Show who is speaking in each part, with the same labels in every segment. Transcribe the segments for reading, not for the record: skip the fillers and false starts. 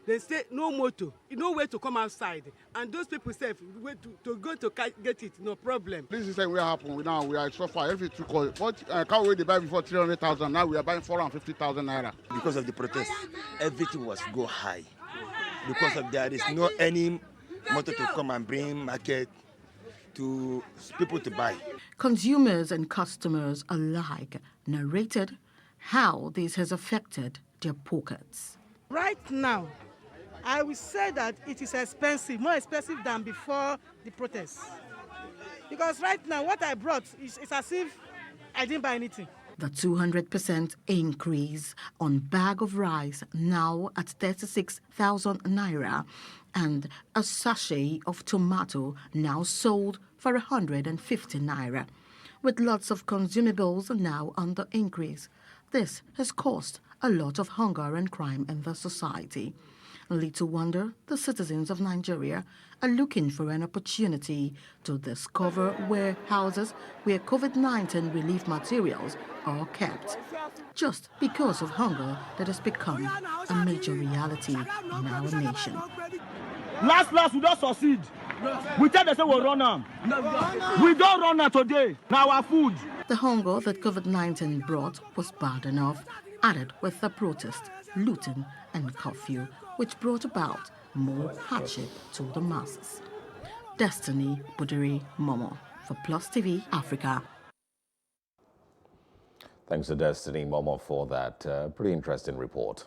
Speaker 1: They say no motor, no way to come outside. And those people say, to go to get it, no problem.
Speaker 2: This is what happened. Now we are so far. Every what car they buy before 300,000. Now we are buying 450,000 naira.
Speaker 3: Because of the protest, everything was go high. Because of there is no any motor to come and bring market to people to buy.
Speaker 4: Consumers and customers alike narrated how this has affected their pockets.
Speaker 5: Right now, I will say that it is expensive, more expensive than before the protest. Because right now, what I brought is as if I didn't buy anything.
Speaker 4: The 200% increase on bag of rice now at 36,000 naira, and a sachet of tomato now sold for 150 naira, with lots of consumables now on the increase. This has caused a lot of hunger and crime in the society. Little wonder the citizens of Nigeria are looking for an opportunity to discover warehouses where COVID-19 relief materials are kept, just because of hunger that has become a major reality in our nation.
Speaker 6: Last, we don't succeed. We tell them say we'll run them. We don't run them today. Now our food.
Speaker 4: The hunger that COVID-19 brought was bad enough, added with the protest, looting and curfew, which brought about more hardship to the masses. Destiny Budiri Momo for Plus TV Africa.
Speaker 7: Thanks to Destiny Momo for that pretty interesting report.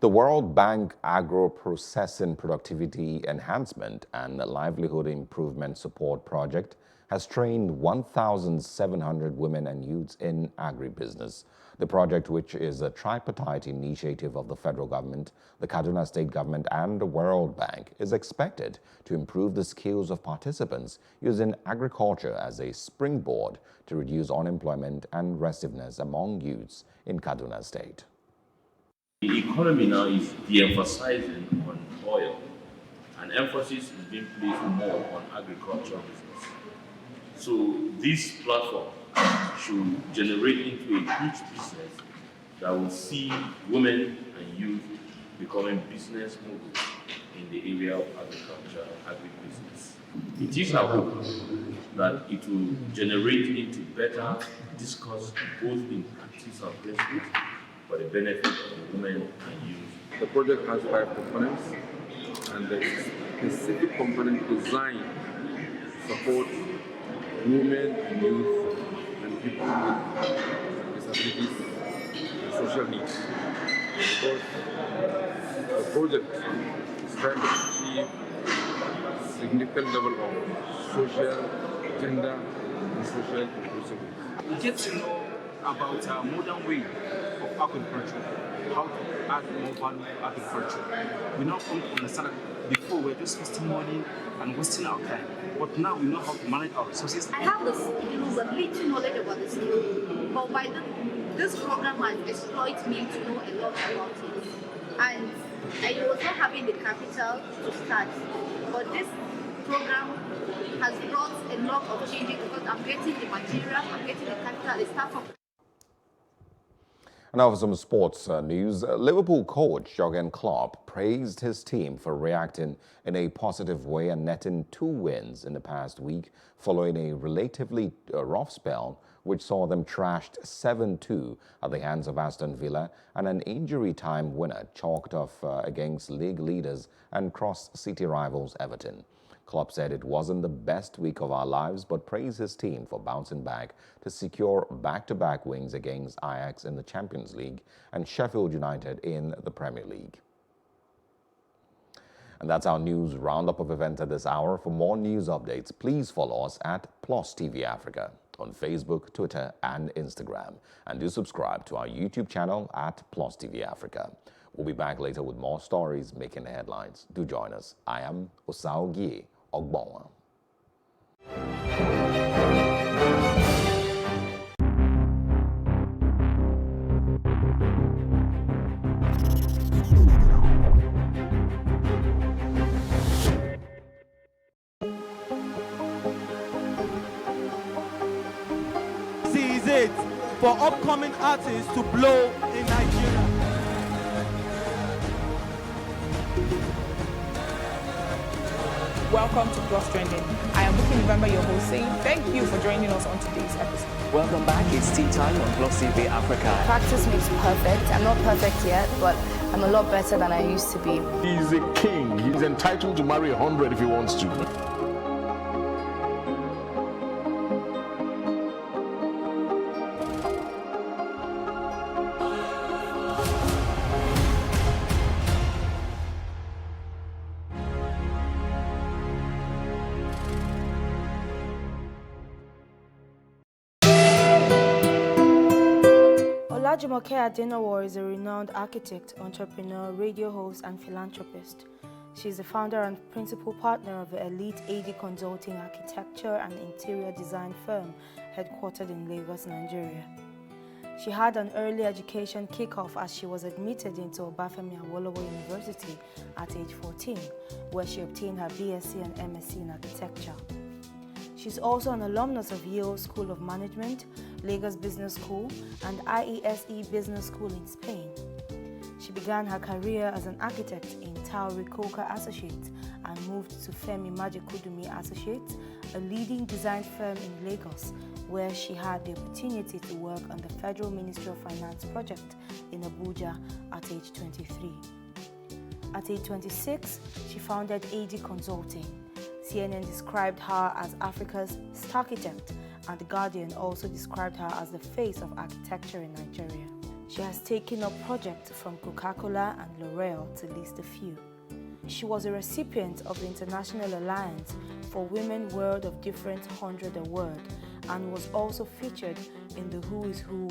Speaker 7: The World Bank Agro-Processing Productivity Enhancement and Livelihood Improvement Support Project has trained 1,700 women and youths in agribusiness. The project, which is a tripartite initiative of the federal government, the Kaduna State government, and the World Bank, is expected to improve the skills of participants using agriculture as a springboard to reduce unemployment and restiveness among youths in Kaduna State.
Speaker 8: The economy now is de-emphasizing on oil, and emphasis is being placed more on agricultural business. So this platform should generate into a huge business that will see women and youth becoming business moguls in the area of agriculture, agribusiness. It is our hope that it will generate into better discourse both in practice and principles for the benefit of the women and youth.
Speaker 9: The project has 5 components, and the specific component designed to support women and youth and people with disabilities and social needs. Because the project is trying to achieve significant level of social, gender, and social inclusiveness.
Speaker 10: We get to know about our modern way of agriculture, how to add more value to agriculture. We now come to understand that before we were just wasting money and wasting our time, but now we know how to manage our resources.
Speaker 11: I have the skills and little knowledge about the skill, but by this program has exploited me to know a lot about it. And I was not having the capital to start, but this program has brought a lot of changes because I'm getting the material, I'm getting the capital, the startup.
Speaker 7: And now for some sports news. Liverpool coach Jurgen Klopp praised his team for reacting in a positive way and netting 2 wins in the past week following a relatively rough spell which saw them trashed 7-2 at the hands of Aston Villa and an injury time winner chalked off against league leaders and cross-city rivals Everton. Klopp said it wasn't the best week of our lives, but praised his team for bouncing back to secure back-to-back wins against Ajax in the Champions League and Sheffield United in the Premier League. And that's our news roundup of events at this hour. For more news updates, please follow us at Plus TV Africa on Facebook, Twitter, and Instagram. And do subscribe to our YouTube channel at Plus TV Africa. We'll be back later with more stories making the headlines. Do join us. I am Osaogie Ogbonwa.
Speaker 6: This is it for upcoming artists to blow in Nigeria.
Speaker 12: Welcome to Plus Trending. I am Bookie November, your host, saying thank you for joining us on today's episode.
Speaker 13: Welcome back. It's tea time on Plus TV Africa.
Speaker 14: Practice makes perfect. I'm not perfect yet, but I'm a lot better than I used to be.
Speaker 15: He's a king. He's entitled to marry 100 if he wants to.
Speaker 16: Jumoke Adenowar is a renowned architect, entrepreneur, radio host, and philanthropist. She is the founder and principal partner of the elite AD Consulting Architecture and Interior Design firm headquartered in Lagos, Nigeria. She had an early education kickoff as she was admitted into Obafemi Awolowo University at age 14, where she obtained her BSc and MSc in architecture. She's also an alumnus of Yale School of Management, Lagos Business School, and IESE Business School in Spain. She began her career as an architect in Tauri Coker Associates and moved to Femi Majekudumi Associates, a leading design firm in Lagos, where she had the opportunity to work on the Federal Ministry of Finance project in Abuja at age 23. At age 26, she founded AD Consulting. CNN described her as Africa's starchitect, and The Guardian also described her as the face of architecture in Nigeria. She has taken up projects from Coca-Cola and L'Oreal, to list a few. She was a recipient of the International Alliance for Women World of Different 100 Award and was also featured in the Who is Who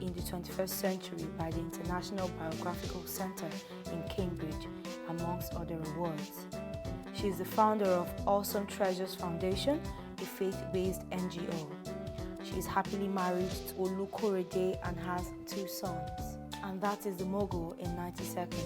Speaker 16: in the 21st Century by the International Biographical Center in Cambridge, amongst other awards. She is the founder of Awesome Treasures Foundation, a faith-based NGO. She is happily married to Olu Korede and has 2 sons. And that is the mogul in 90 seconds.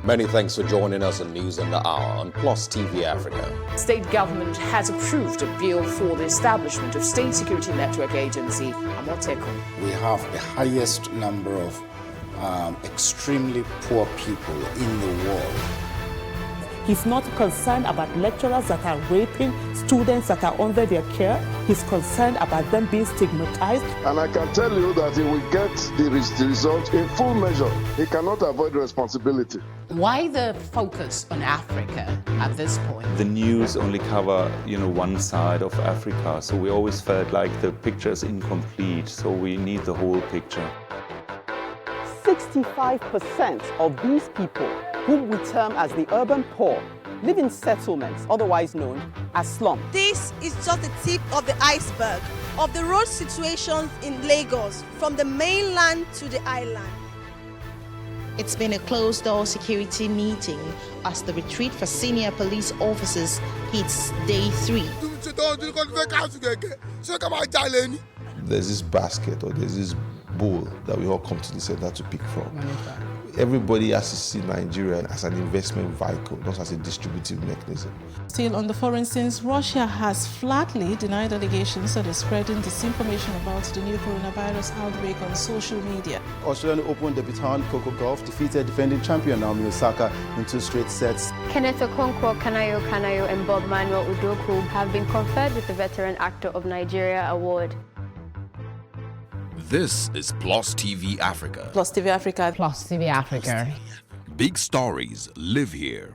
Speaker 7: Many thanks for joining us on News on the Hour on Plus TV Africa.
Speaker 12: State government has approved a bill for the establishment of State Security Network Agency, Amotekun.
Speaker 17: We have the highest number of extremely poor people in the world.
Speaker 18: He's not concerned about lecturers that are raping students that are under their care. He's concerned about them being stigmatized.
Speaker 15: And I can tell you that he will get the result in full measure. He cannot avoid responsibility.
Speaker 19: Why the focus on Africa at this point?
Speaker 20: The news only cover, one side of Africa, so we always felt like the picture is incomplete, so we need the whole picture.
Speaker 21: 65% of these people, whom we term as the urban poor, live in settlements, otherwise known as slums.
Speaker 22: This is just the tip of the iceberg of the road situations in Lagos, from the mainland to the island.
Speaker 23: It's been a closed-door security meeting as the retreat for senior police officers hits day 3.
Speaker 24: There's this basket or there's this bowl that we all come to the center to pick from. Everybody has to see Nigeria as an investment vehicle, not as a distributive mechanism.
Speaker 25: Still on the foreign scenes, Russia has flatly denied allegations that is spreading disinformation about the new coronavirus outbreak on social media.
Speaker 26: Australian Open debutant Coco Gauff defeated defending champion Naomi Osaka in 2 straight sets.
Speaker 27: Kenneth Okonkwo Kanayo and Bob Manuel Udoku have been conferred with the Veteran Actor of Nigeria Award.
Speaker 28: This is Plus TV Africa.
Speaker 18: Plus TV Africa.
Speaker 19: Plus TV Africa.
Speaker 28: Big stories live here.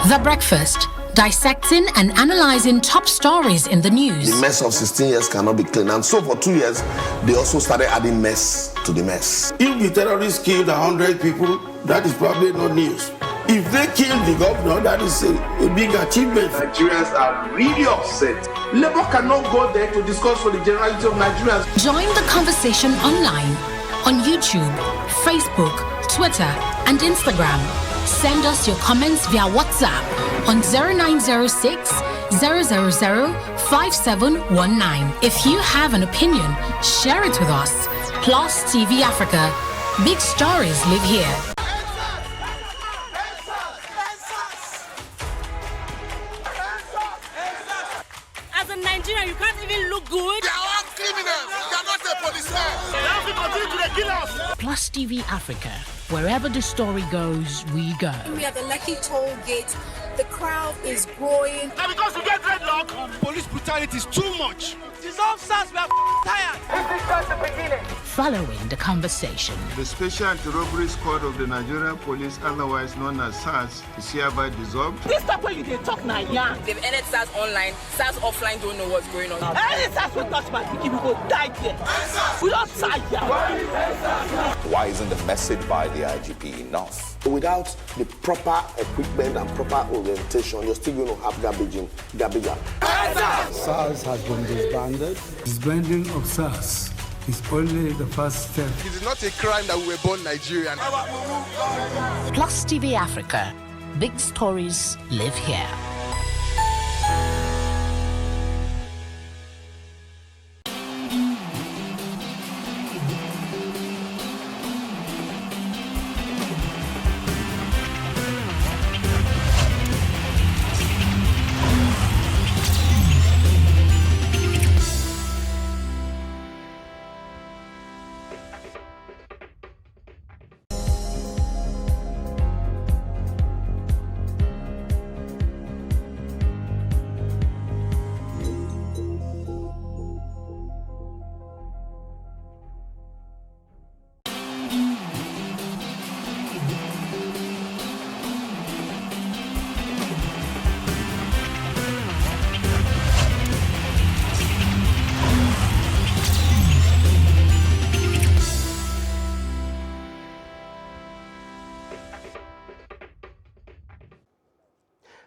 Speaker 29: The Breakfast, dissecting and analyzing top stories in the news.
Speaker 30: The mess of 16 years cannot be clean, and so for 2 years, they also started adding mess to the mess. If the terrorists killed 100 people, that is probably not news. If they killed the governor, that is a big achievement.
Speaker 31: Nigerians are really upset. Labour cannot go there to discuss for the generality of Nigerians.
Speaker 29: Join the conversation online on YouTube, Facebook, Twitter, and Instagram. Send us your comments via WhatsApp on 0906 000 5719. If you have an opinion, share it with us. Plus TV Africa. Big stories live here.
Speaker 1: As a Nigerian, you can't even look good.
Speaker 2: They are all criminals. They are not a policeman. They have to continue to kill us.
Speaker 29: Plus TV Africa. Wherever the story goes, we go.
Speaker 1: We are the Lucky Toll Gate. The crowd is growing.
Speaker 2: And because you get dreadlock, police brutality is too much.
Speaker 1: These officers, we are tired.
Speaker 2: This is just the beginning.
Speaker 29: Following the conversation.
Speaker 3: The Special Anti-Robbery Squad of the Nigerian Police, otherwise known as SARS, is hereby dissolved.
Speaker 1: This stuff where you can talk now, yeah.
Speaker 4: They've ended SARS online. SARS offline don't know what's going on.
Speaker 1: Any SARS will touch my picky, we will die here. We don't die here.
Speaker 5: Why isn't the message by the IGP enough?
Speaker 30: Without the proper equipment and proper orientation, you're still going to have garbage in, garbage out.
Speaker 6: SARS has been disbanded. Disbanding of SARS is only the first step.
Speaker 2: It is not a crime that we were born Nigerian.
Speaker 29: Plus TV Africa. Big stories live here.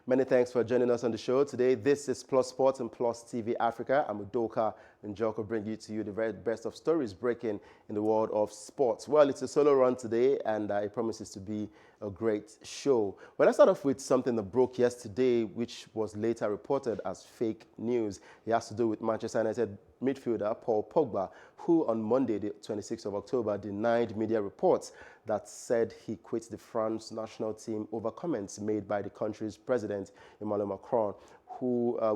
Speaker 26: Many thanks for joining us on the show today. This is Plus Sports and Plus TV Africa. I'm Udoka and Joko bring you to you the very best of stories breaking in the world of sports. Well, it's a solo run today, and it promises to be a great show. Well, let's start off with something that broke yesterday, which was later reported as fake news. It has to do with Manchester United midfielder Paul Pogba, who on Monday, the 26th of October, denied media reports that said he quit the France national team over comments made by the country's president, Emmanuel Macron,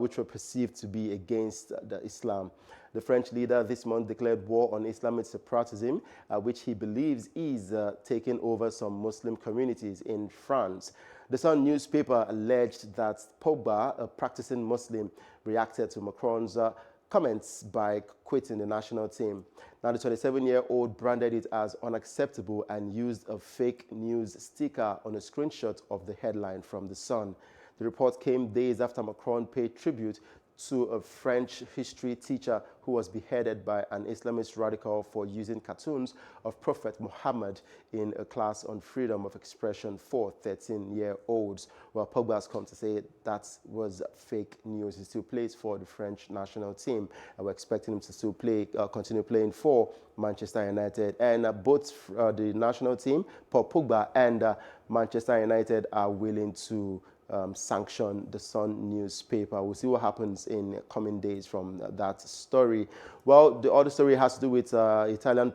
Speaker 26: which were perceived to be against Islam. The French leader this month declared war on Islamic separatism, which he believes is taking over some Muslim communities in France. The Sun newspaper alleged that Pogba, a practicing Muslim, reacted to Macron's comments by quitting the national team. Now, the 27-year-old branded it as unacceptable and used a fake news sticker on a screenshot of the headline from The Sun. The report came days after Macron paid tribute to a French history teacher who was beheaded by an Islamist radical for using cartoons of Prophet Muhammad in a class on freedom of expression for 13-year-olds. Well, Pogba has come to say that was fake news. He still plays for the French national team, and we're expecting him to still continue playing for Manchester United. And both the national team, Paul Pogba and Manchester United, are willing to sanction the Sun newspaper. We'll see what happens in coming days from that story. Well, the other story has to do with Italian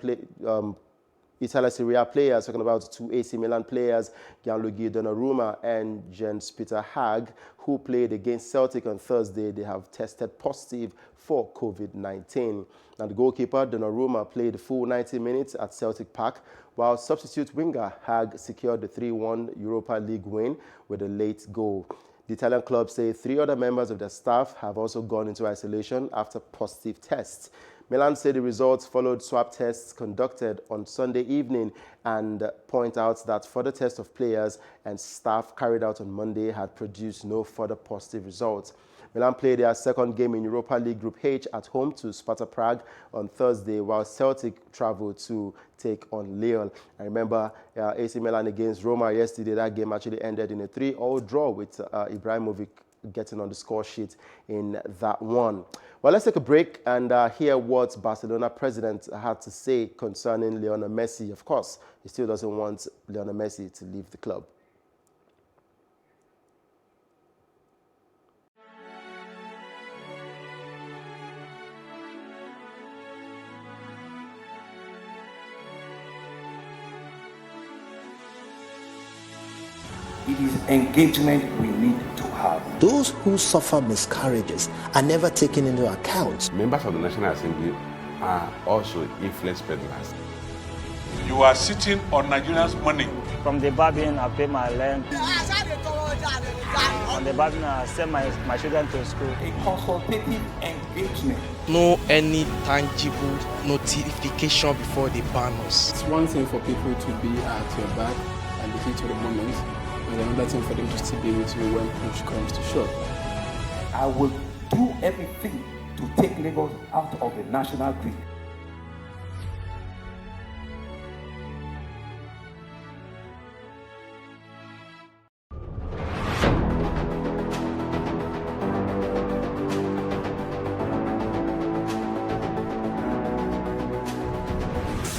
Speaker 26: Serie A players, talking about two AC Milan players, Gianluigi Donnarumma and Jens-Peter Hag, who played against Celtic on Thursday. They have tested positive for COVID-19. Now, the goalkeeper, Donnarumma, played the full 90 minutes at Celtic Park, while substitute winger Hag secured the 3-1 Europa League win with a late goal. The Italian club say 3 other members of their staff have also gone into isolation after positive tests. Milan said the results followed swab tests conducted on Sunday evening and point out that further tests of players and staff carried out on Monday had produced no further positive results. Milan played their second game in Europa League Group H at home to Sparta Prague on Thursday, while Celtic traveled to take on Lille. I remember AC Milan against Roma yesterday. That game actually ended in a 3-3 draw with Ibrahimovic getting on the score sheet in that one. Well, let's take a break and hear what Barcelona president had to say concerning Lionel Messi. Of course, he still doesn't want Lionel Messi to leave the club.
Speaker 7: It is engagement we need to have.
Speaker 8: Those who suffer miscarriages are never taken into account.
Speaker 9: Members of the National Assembly are also influence peddlers.
Speaker 10: You are sitting on Nigerians' money.
Speaker 11: From the barbing, I pay my rent. From the barbing, I send my children to school.
Speaker 7: A consultative engagement.
Speaker 12: No any tangible notification before they ban us.
Speaker 13: It's one thing for people to be at your back and the heat of the moment, and another thing for them to still be with you when push comes to shove.
Speaker 7: I will do everything to take Lagos out of the national grid.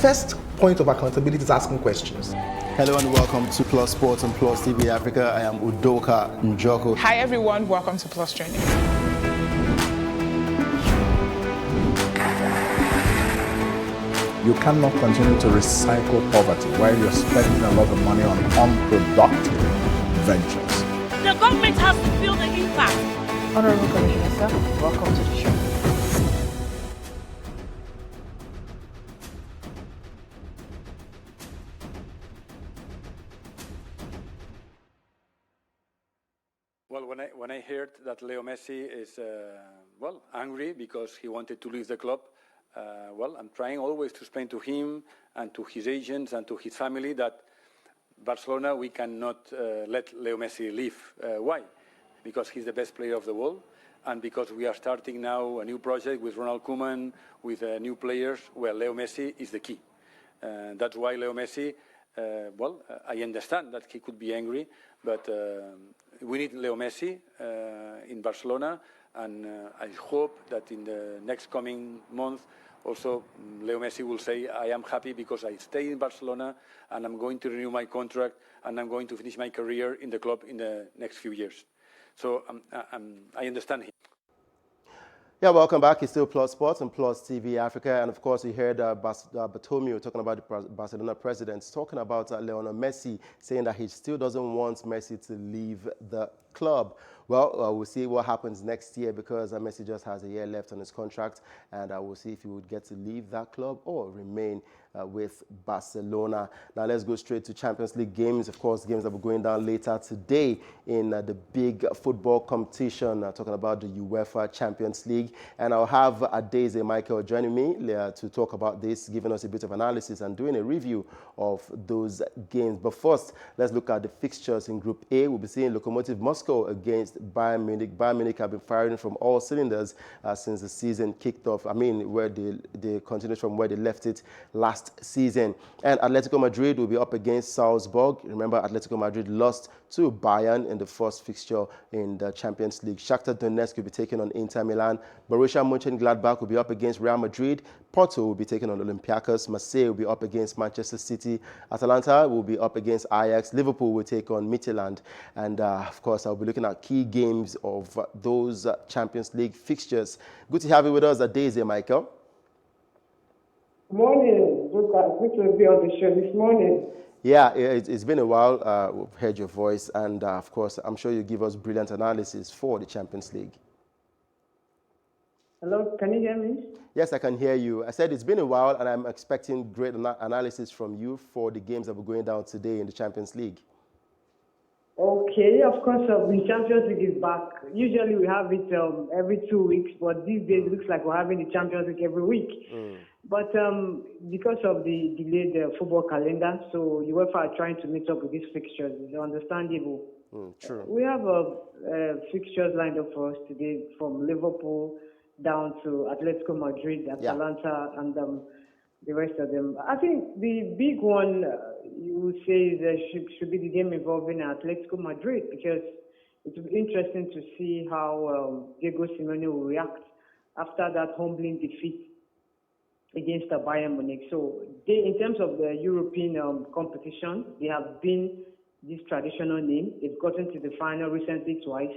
Speaker 21: First point of accountability is asking questions.
Speaker 26: Hello and welcome to Plus Sports and Plus TV Africa. I am Udoka Njoko.
Speaker 14: Hi everyone, welcome to Plus Training.
Speaker 15: You cannot continue to recycle poverty while you're spending a lot of money on unproductive ventures.
Speaker 16: The government has to feel the impact.
Speaker 14: Honorable Commissioner, sir, welcome to the show.
Speaker 17: Well, when I heard that Leo Messi is angry because he wanted to leave the club, I'm trying always to explain to him and to his agents and to his family that Barcelona, we cannot let Leo Messi leave. Why? Because he's the best player of the world, and because we are starting now a new project with Ronald Koeman, with new players, where Leo Messi is the key. That's why Leo Messi, I understand that he could be angry, but we need Leo Messi in Barcelona, and I hope that in the next coming month, also Leo Messi will say, I am happy because I stay in Barcelona and I'm going to renew my contract and I'm going to finish my career in the club in the next few years. So I understand him.
Speaker 26: Yeah, welcome back. It's still Plus Sports and Plus TV Africa. And of course, you heard Bartomeu talking about the Barcelona president, talking about Lionel Messi, saying that he still doesn't want Messi to leave the club. Well, we'll see what happens next year because Messi just has a year left on his contract, and we'll see if he would get to leave that club or remain with Barcelona. Now let's go straight to Champions League games. Of course, games that will be going down later today in the big football competition, talking about the UEFA Champions League. And I'll have Adeze Michael joining me to talk about this, giving us a bit of analysis and doing a review of those games. But first, let's look at the fixtures in Group A. We'll be seeing Lokomotiv Moscow against Bayern Munich. Bayern Munich have been firing from all cylinders since the season kicked off. I mean, where they continued from where they left it last season. And Atletico Madrid will be up against Salzburg. Remember, Atletico Madrid lost to Bayern in the first fixture in the Champions League. Shakhtar Donetsk will be taking on Inter Milan. Borussia Mönchengladbach will be up against Real Madrid. Porto will be taking on Olympiacos. Marseille will be up against Manchester City. Atalanta will be up against Ajax. Liverpool will take on Midtjylland. And of course, I'll be looking at key games of those Champions League fixtures. Good to have you with us, Adeze Michael.
Speaker 32: Morning, Luca. Good to be on the show this morning.
Speaker 26: Yeah, it's been a while. We've heard your voice, and of course, I'm sure you give us brilliant analysis for the Champions League.
Speaker 32: Hello, can you hear me?
Speaker 26: Yes, I can hear you. I said it's been a while, and I'm expecting great analysis from you for the games that we're going down today in the Champions League.
Speaker 32: Okay, of course, the Champions League is back. Usually we have it every 2 weeks, but these days it looks like we're having the Champions League every week. But because of the delayed football calendar, so UEFA are trying to meet up with these fixtures. It's understandable.
Speaker 26: True.
Speaker 32: We have fixtures lined up for us today from Liverpool down to Atletico Madrid, Atalanta, and the rest of them. I think the big one you would say is should be the game involving Atletico Madrid, because it will be interesting to see how Diego Simeone will react after that humbling defeat against the Bayern Munich. So they, in terms of the European competition, they have been this traditional name. They've gotten to the final recently twice.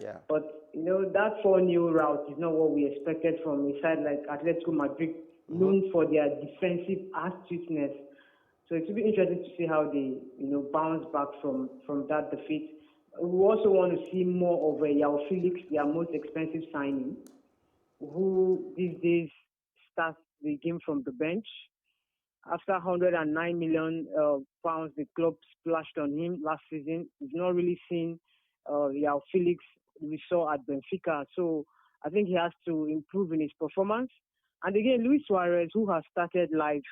Speaker 26: Yeah.
Speaker 32: But, that 4-0 route is not what we expected from a side like Atletico Madrid, known for their defensive astuteness. So it will be interesting to see how they, bounce back from that defeat. We also want to see more of a João Felix, their most expensive signing, who these days starts the game from the bench. After 109 million pounds the club splashed on him last season, we've not really seen João Felix we saw at Benfica. So I think he has to improve in his performance. And again, Luis Suarez, who has started life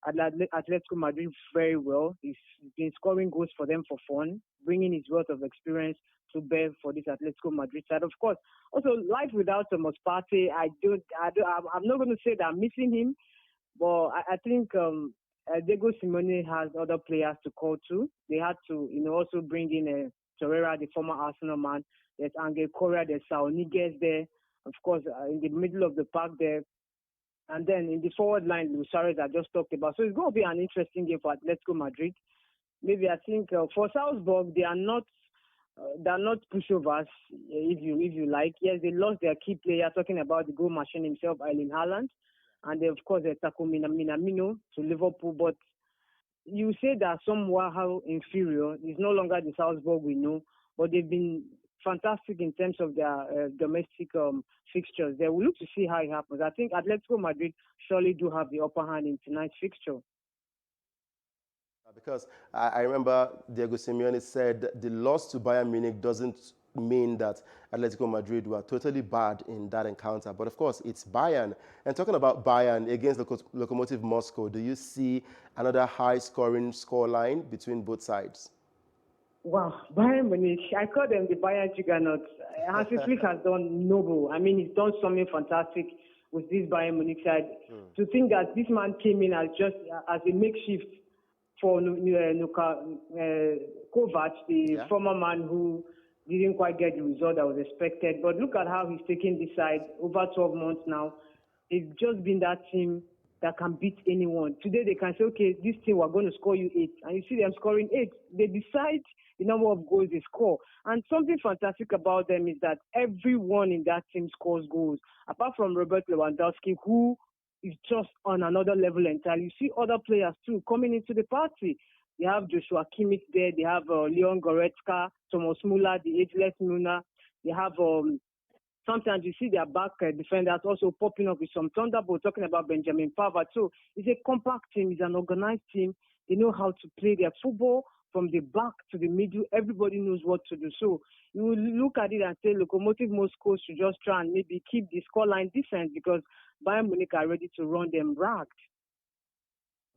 Speaker 32: at Atletico Madrid very well, he's been scoring goals for them for fun, bringing his wealth of experience to bear for this Atletico Madrid side. Of course, also life without Thomas Partey, I'm not going to say that I'm missing him, but I think Diego Simeone has other players to call to. They had to, also bring in Torreira, the former Arsenal man. There's Angel Correa, there's Saul Niguez there. Of course, in the middle of the park there. And then in the forward line, Luis Suarez I just talked about. So it's going to be an interesting game for Atletico Madrid. Maybe I think for Salzburg, they are not pushovers, if you like. Yes, they lost their key player, talking about the goal machine himself, Erling Haaland. And they, of course, they Taco Minamino to Liverpool. But you say that somehow inferior. It's no longer the Salzburg we know, but they've been fantastic in terms of their domestic fixtures. They will look to see how it happens. I think Atletico Madrid surely do have the upper hand in tonight's fixture.
Speaker 26: Because I remember Diego Simeone said the loss to Bayern Munich doesn't mean that Atletico Madrid were totally bad in that encounter. But of course, it's Bayern. And talking about Bayern against Lokomotiv Moscow, do you see another high-scoring scoreline between both sides?
Speaker 32: Wow, Bayern Munich, I call them the Bayern Juggernauts. Hansi Flick has done noble. I mean, he's done something fantastic with this Bayern Munich side. To think that this man came in as a makeshift for Kovac, the former man who didn't quite get the result that was expected. But look at how he's taken this side over 12 months now. It's just been that team that can beat anyone. Today they can say, okay, this team, we're going to score you 8. And you see them scoring 8. They decide the number of goals they score. And something fantastic about them is that everyone in that team scores goals. Apart from Robert Lewandowski, who is just on another level entirely. You see other players too coming into the party. They have Joshua Kimmich there. They have Leon Goretzka, Thomas Müller, the ageless Müller. They have sometimes you see their back defenders also popping up with some thunderbolt, talking about Benjamin Pavard. So it's a compact team. It's an organized team. They know how to play their football from the back to the middle. Everybody knows what to do. So you will look at it and say Lokomotiv Moscow should just try and maybe keep the scoreline decent because Bayern Munich are ready to run them ragged.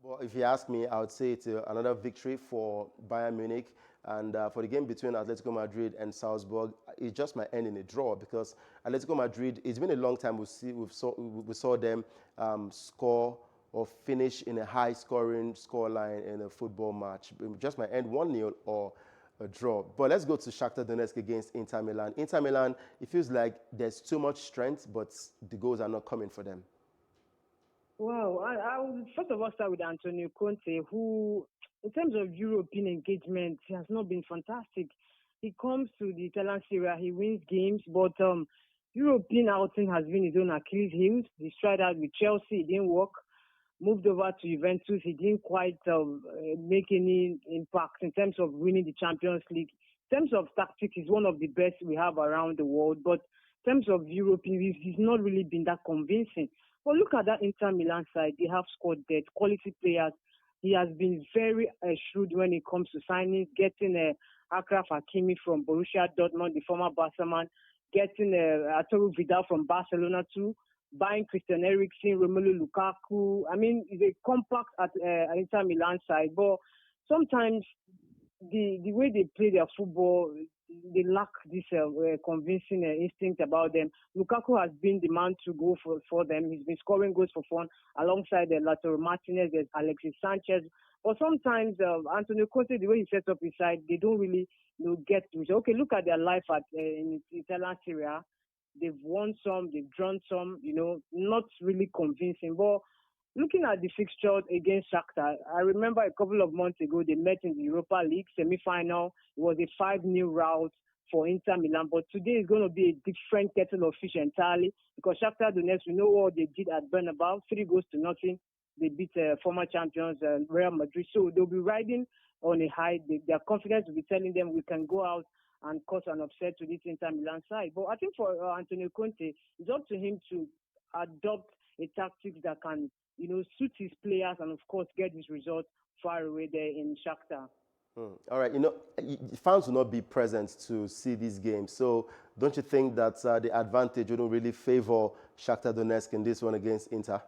Speaker 26: Well, if you ask me, I would say it's another victory for Bayern Munich. And for the game between Atletico Madrid and Salzburg, it just might end in a draw because Atletico Madrid, it's been a long time we saw them score or finish in a high-scoring scoreline in a football match. It just might end 1-0 or a draw. But let's go to Shakhtar Donetsk against Inter Milan. Inter Milan, it feels like there's too much strength, but the goals are not coming for them.
Speaker 32: Wow, I will first of all start with Antonio Conte, who, in terms of European engagement, has not been fantastic. He comes to the Italian Serie A, he wins games, but European outing has been his own Achilles heel. He tried out with Chelsea, it didn't work. Moved over to Juventus, he didn't quite make any impact in terms of winning the Champions League. In terms of tactics, he's one of the best we have around the world, but in terms of European, he's not really been that convincing. But look at that Inter Milan side. They have scored dead quality players. He has been very shrewd when it comes to signings, getting Achraf Hakimi from Borussia Dortmund, the former Barca man, getting Arturo Vidal from Barcelona too, buying Christian Eriksen, Romelu Lukaku. I mean, it's a compact at Inter Milan side, but sometimes the way they play their football, they lack this convincing instinct about them. Lukaku has been the man to go for them. He's been scoring goals for fun alongside Lautaro Martinez, there's Alexis Sanchez. But sometimes Antonio Conte, the way he sets up his side, they don't really get to it. Okay, look at their life in Italian Serie A. They've won some, they've drawn some, not really convincing. But looking at the fixture against Shakhtar, I remember a couple of months ago they met in the Europa League semi-final. It was a 5-0 rout for Inter Milan. But today is going to be a different kettle of fish entirely because Shakhtar Donetsk, we know what they did at Bernabeu, 3-0. They beat former champions Real Madrid. So they'll be riding on a high. Their confidence will be telling them we can go out and cause an upset to this Inter Milan side. But I think for Antonio Conte, it's up to him to adopt a tactics that can, suit his players and, of course, get his results far away there in Shakhtar.
Speaker 26: All right, fans will not be present to see these games. So don't you think that the advantage wouldn't really favor Shakhtar Donetsk in this one against Inter?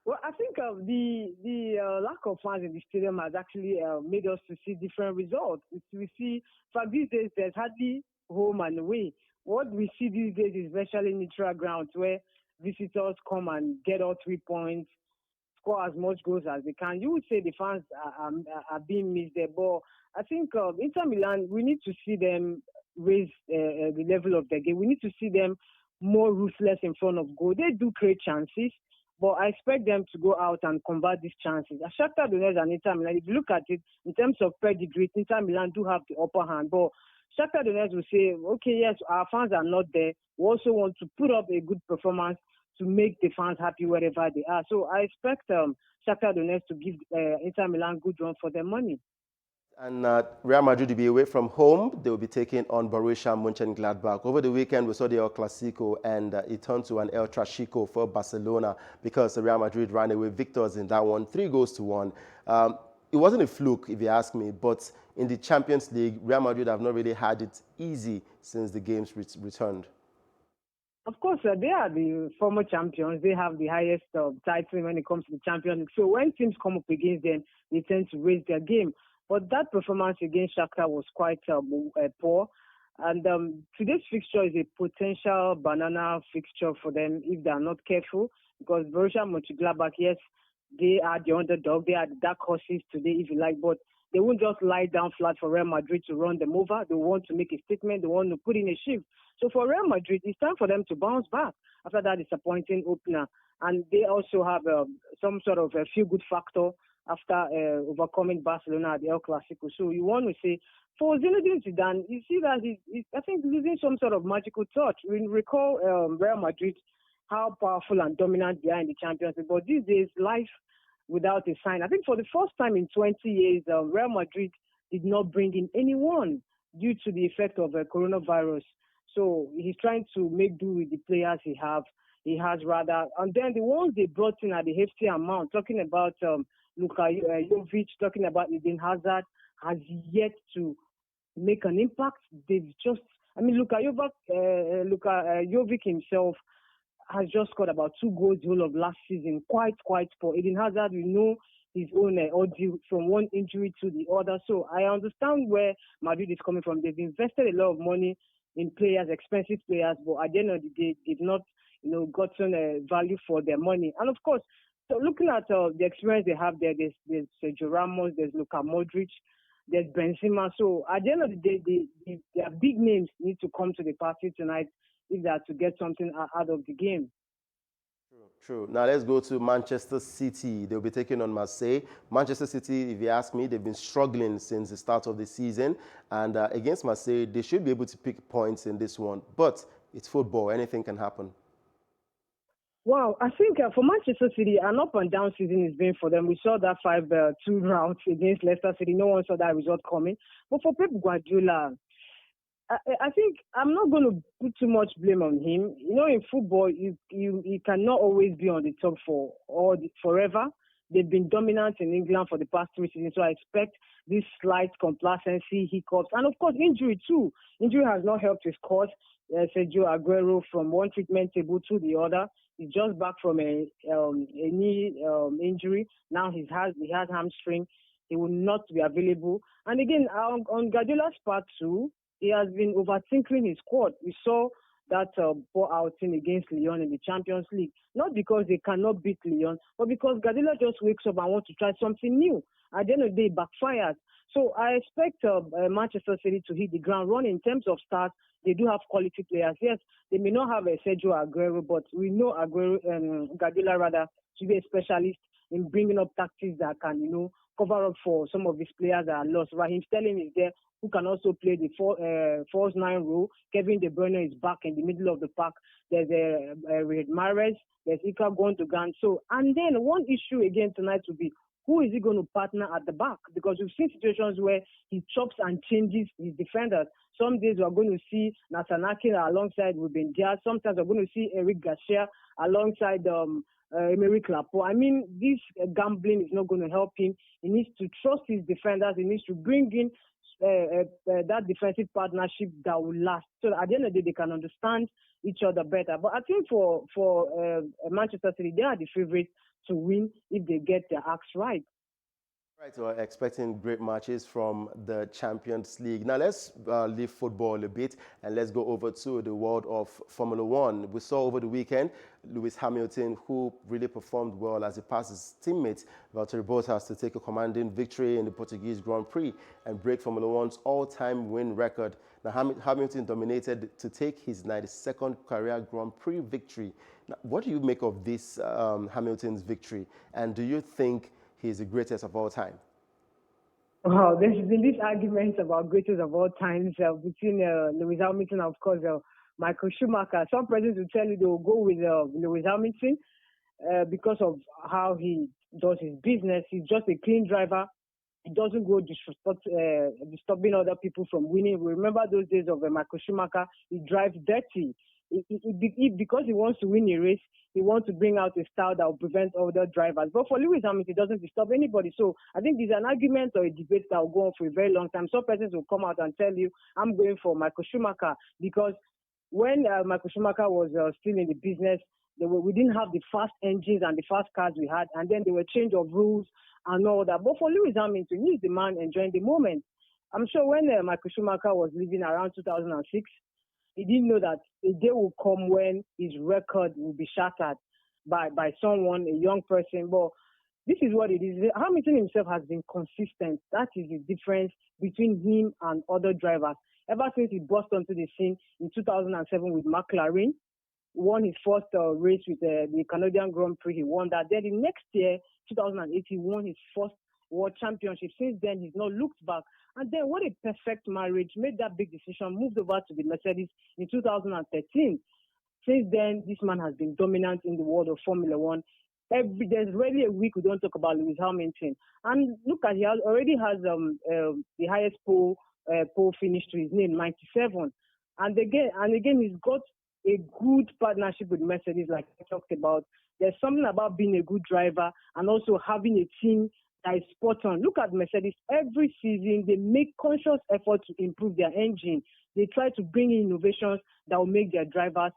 Speaker 32: Well, I think the lack of fans in the stadium has actually made us to see different results. We see, in fact, these days there's hardly home and away. What we see these days is especially neutral grounds where visitors come and get all 3 points, score as much goals as they can. You would say the fans are being missed there, but I think Inter Milan, we need to see them raise the level of their game. We need to see them more ruthless in front of goal. They do create chances, but I expect them to go out and convert these chances. Shakhtar Donetsk and Inter Milan, if you look at it in terms of pedigree, Inter Milan do have the upper hand. But Shakhtar Donetsk will say, okay, yes, our fans are not there. We also want to put up a good performance to make the fans happy wherever they are. So I expect Shakhtar Donetsk to give Inter Milan good run for their money.
Speaker 26: And Real Madrid will be away from home. They will be taking on Borussia Mönchengladbach. Over the weekend, we saw the El Clasico, and it turned to an El Trachico for Barcelona because Real Madrid ran away victors in that one, 3-1. It wasn't a fluke, if you ask me, but in the Champions League, Real Madrid have not really had it easy since the games returned.
Speaker 32: Of course, they are the former champions. They have the highest title when it comes to the Champions League. So when teams come up against them, they tend to raise their game. But that performance against Shakhtar was quite poor. And today's fixture is a potential banana fixture for them if they are not careful. Because Borussia Mönchengladbach, yes, they are the underdog. They are the dark horses today, if you like. But they won't just lie down flat for Real Madrid to run them over. They want to make a statement. They want to put in a shift. So for Real Madrid, it's time for them to bounce back after that disappointing opener. And they also have some sort of a feel-good factor after overcoming Barcelona at the El Clasico. So you want to say, for Zinedine Zidane, you see that he's I think, losing some sort of magical touch. We recall Real Madrid, how powerful and dominant they are in the Champions League. But these days, life without a sign. I think for the first time in 20 years, Real Madrid did not bring in anyone due to the effect of coronavirus. So he's trying to make do with the players he has rather. And then the ones they brought in at the hefty amount, talking about Luka Jovic, talking about Eden Hazard, has yet to make an impact. They've just, Luka Jovic himself has just scored about 2 goals the whole of last season. Quite poor. Eden Hazard, we know his own ordeal from one injury to the other. So I understand where Madrid is coming from. They've invested a lot of money in players, expensive players, but at the end of the day, they've not, gotten value for their money. And of course, so looking at the experience they have there, there's Sergio Ramos, there's Luka Modric, there's Benzema. So at the end of the day, their big names need to come to the party tonight if they are to get something out of the game.
Speaker 26: True. Now let's go to Manchester City. They'll be taking on Marseille. Manchester City, if you ask me, they've been struggling since the start of the season. And against Marseille, they should be able to pick points in this one. But it's football. Anything can happen.
Speaker 32: Wow, I think for Manchester City, an up and down season has been for them. We saw that 5-2 rout against Leicester City. No one saw that result coming. But for Pep Guardiola, I think I'm not going to put too much blame on him. In football, you cannot always be on the top forever. They've been dominant in England for the past 3 seasons, so I expect this slight complacency, hiccups, and of course injury too. Injury has not helped his cause. Sergio Aguero from one treatment table to the other. He's just back from a knee injury. Now he has hamstring. he will not be available. And again, on Guardiola's part too, he has been overthinking his squad. We saw that poor outing against Lyon in the Champions League. Not because they cannot beat Lyon, but because Guardiola just wakes up and wants to try something new. At the end of the day, it backfires. So I expect Manchester City to hit the ground running. In terms of stars, they do have quality players. Yes, they may not have a Sergio Aguero, but we know Guardiola rather to be a specialist in bringing up tactics that can, cover up for some of these players that are lost. Raheem Sterling is there, who can also play the false nine role. Kevin De Bruyne is back in the middle of the pack. There's Riyad Mahrez. There's Ilkay Gundogan. So, and then one issue again tonight will be, who is he going to partner at the back? Because we've seen situations where he chops and changes his defenders. Some days we're going to see Nathan Ake alongside Ruben Dias. Sometimes we're going to see Eric Garcia alongside Emerick Laporte. I mean, this gambling is not going to help him. He needs to trust his defenders. He needs to bring in that defensive partnership that will last. So at the end of the day, they can understand each other better. But I think for Manchester City, they are the favourites to win if they get their acts right.
Speaker 26: Right, so we're expecting great matches from the Champions League. Now let's leave football a bit and let's go over to the world of Formula One. We saw over the weekend Lewis Hamilton, who really performed well as he passed his teammate Valtteri Bottas to take a commanding victory in the Portuguese Grand Prix and break Formula One's all-time win record. Now Hamilton dominated to take his 92nd career Grand Prix victory. Now, what do you make of this Hamilton's victory, and do you think he's the greatest of all time?
Speaker 32: Wow, there's been this argument about greatest of all times between Lewis Hamilton and, of course, Michael Schumacher. Some presidents will tell you they will go with Lewis Hamilton because of how he does his business. He's just a clean driver. He doesn't go disturbing other people from winning. We remember those days of Michael Schumacher. He drives dirty. Because he wants to win a race, he wants to bring out a style that will prevent other drivers. But for Lewis Hamilton, it doesn't disturb anybody. So I think there's an argument or a debate that will go on for a very long time. Some persons will come out and tell you, I'm going for Michael Schumacher, because when Michael Schumacher was still in the business, we didn't have the fast engines and the fast cars we had, and then there were change of rules and all that. But for Lewis Hamilton, he's the man enjoying the moment. I'm sure when Michael Schumacher was living around 2006, he didn't know that a day will come when his record will be shattered by someone, a young person. But this is what it is. Hamilton himself has been consistent. That is the difference between him and other drivers. Ever since he burst onto the scene in 2007 with McLaren, won his first race with the Canadian Grand Prix. He won that. Then the next year, 2008, he won his first World Championship. Since then, he's not looked back. And then what a perfect marriage, made that big decision, moved over to the Mercedes in 2013. Since then, this man has been dominant in the world of Formula One. There's rarely a week we don't talk about Lewis Hamilton. And look at, he already has the highest pole finish to his name, 97. And again, he's got a good partnership with Mercedes, like I talked about. There's something about being a good driver and also having a team that is spot on. Look at Mercedes. Every season, they make conscious effort to improve their engine. They try to bring in innovations that will make their drivers,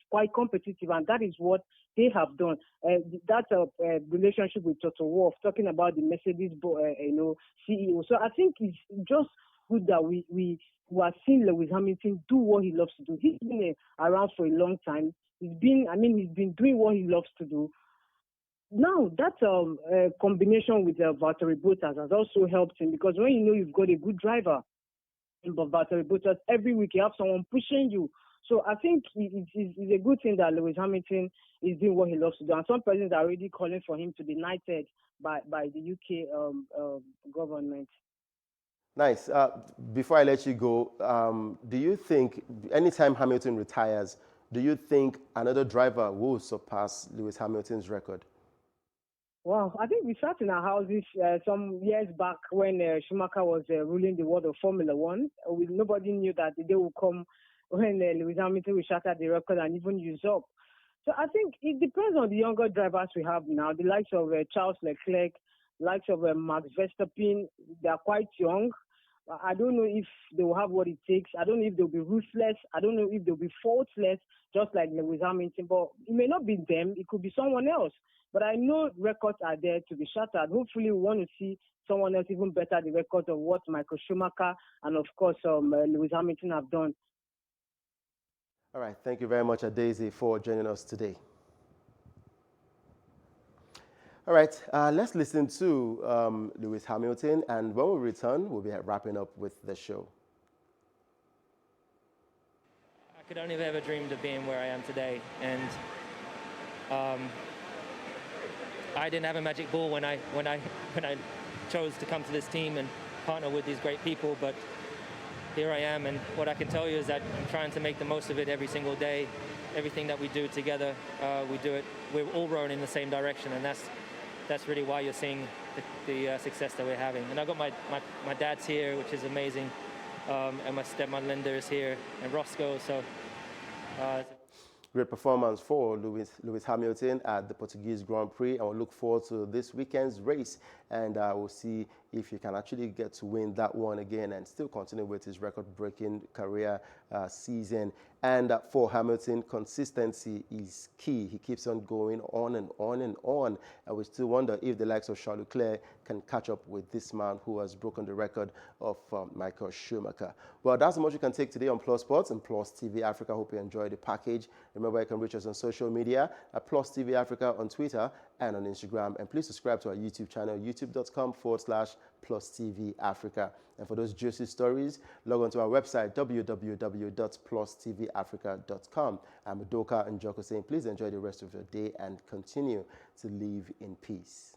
Speaker 32: quite competitive, and that is what they have done. That's a relationship with Toto Wolff, talking about the Mercedes, CEO. So I think it's just good that we are seeing Lewis Hamilton do what he loves to do. He's been around for a long time. He's been doing what he loves to do. Now, that combination with Valtteri Bottas has also helped him, because when you know you've got a good driver, but Valtteri Bottas, every week you have someone pushing you. So I think it's a good thing that Lewis Hamilton is doing what he loves to do. And some persons are already calling for him to be knighted by the UK government.
Speaker 26: Nice. Before I let you go, do you think anytime Hamilton retires, do you think another driver will surpass Lewis Hamilton's record?
Speaker 32: Wow, I think we sat in our houses some years back when Schumacher was ruling the world of Formula One. Nobody knew that the day would come when Lewis Hamilton will shatter the record and even use up. So I think it depends on the younger drivers we have now, the likes of Charles Leclerc, likes of Max Verstappen. They are quite young. I don't know if they will have what it takes. I don't know if they'll be ruthless. I don't know if they'll be faultless, just like Lewis Hamilton. But it may not be them. It could be someone else. But I know records are there to be shattered. Hopefully, we want to see someone else even better the record of what Michael Schumacher and, of course, Lewis Hamilton have done.
Speaker 26: All right. Thank you very much, Daisy, for joining us today. All right. Let's listen to Lewis Hamilton. And when we return, we'll be wrapping up with the show.
Speaker 3: I could only have ever dreamed of being where I am today. And I didn't have a magic ball when I chose to come to this team and partner with these great people, but here I am, and what I can tell you is that I'm trying to make the most of it every single day. Everything that we do together, we're all rowing in the same direction, and that's really why you're seeing the success that we're having. And I've got my dad's here, which is amazing, and my stepmother Linda is here, and Roscoe, so
Speaker 26: Great performance for Lewis Hamilton at the Portuguese Grand Prix, and we'll look forward to this weekend's race, and we'll see if he can actually get to win that one again and still continue with his record-breaking career season. And for Hamilton, consistency is key. He keeps on going on and on and on, and we still wonder if the likes of Charles Leclerc can catch up with this man who has broken the record of Michael Schumacher. Well, that's how much you can take today on Plus Sports and Plus TV Africa. Hope you enjoyed the package. Remember, you can reach us on social media at Plus TV Africa on Twitter and on Instagram. And please subscribe to our YouTube channel, youtube.com/Plus TV Africa. And for those juicy stories, log on to our website, www.plustvafrica.com. I'm Udoka and Joko saying, please enjoy the rest of your day and continue to live in peace.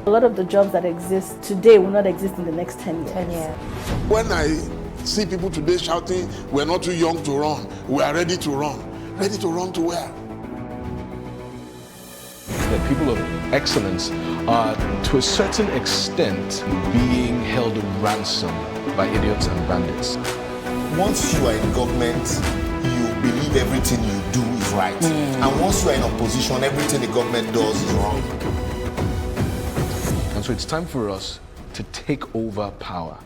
Speaker 4: A lot of the jobs that exist today will not exist in the next 10 years. 10 years.
Speaker 30: When I see people today shouting, we're not too young to run, we are ready to run. Ready to run to where?
Speaker 9: The people of excellence are, to a certain extent, being held ransom by idiots and bandits.
Speaker 8: Once you are in government, you believe everything you do is right. And once you are in opposition, everything the government does is wrong.
Speaker 9: And so it's time for us to take over power.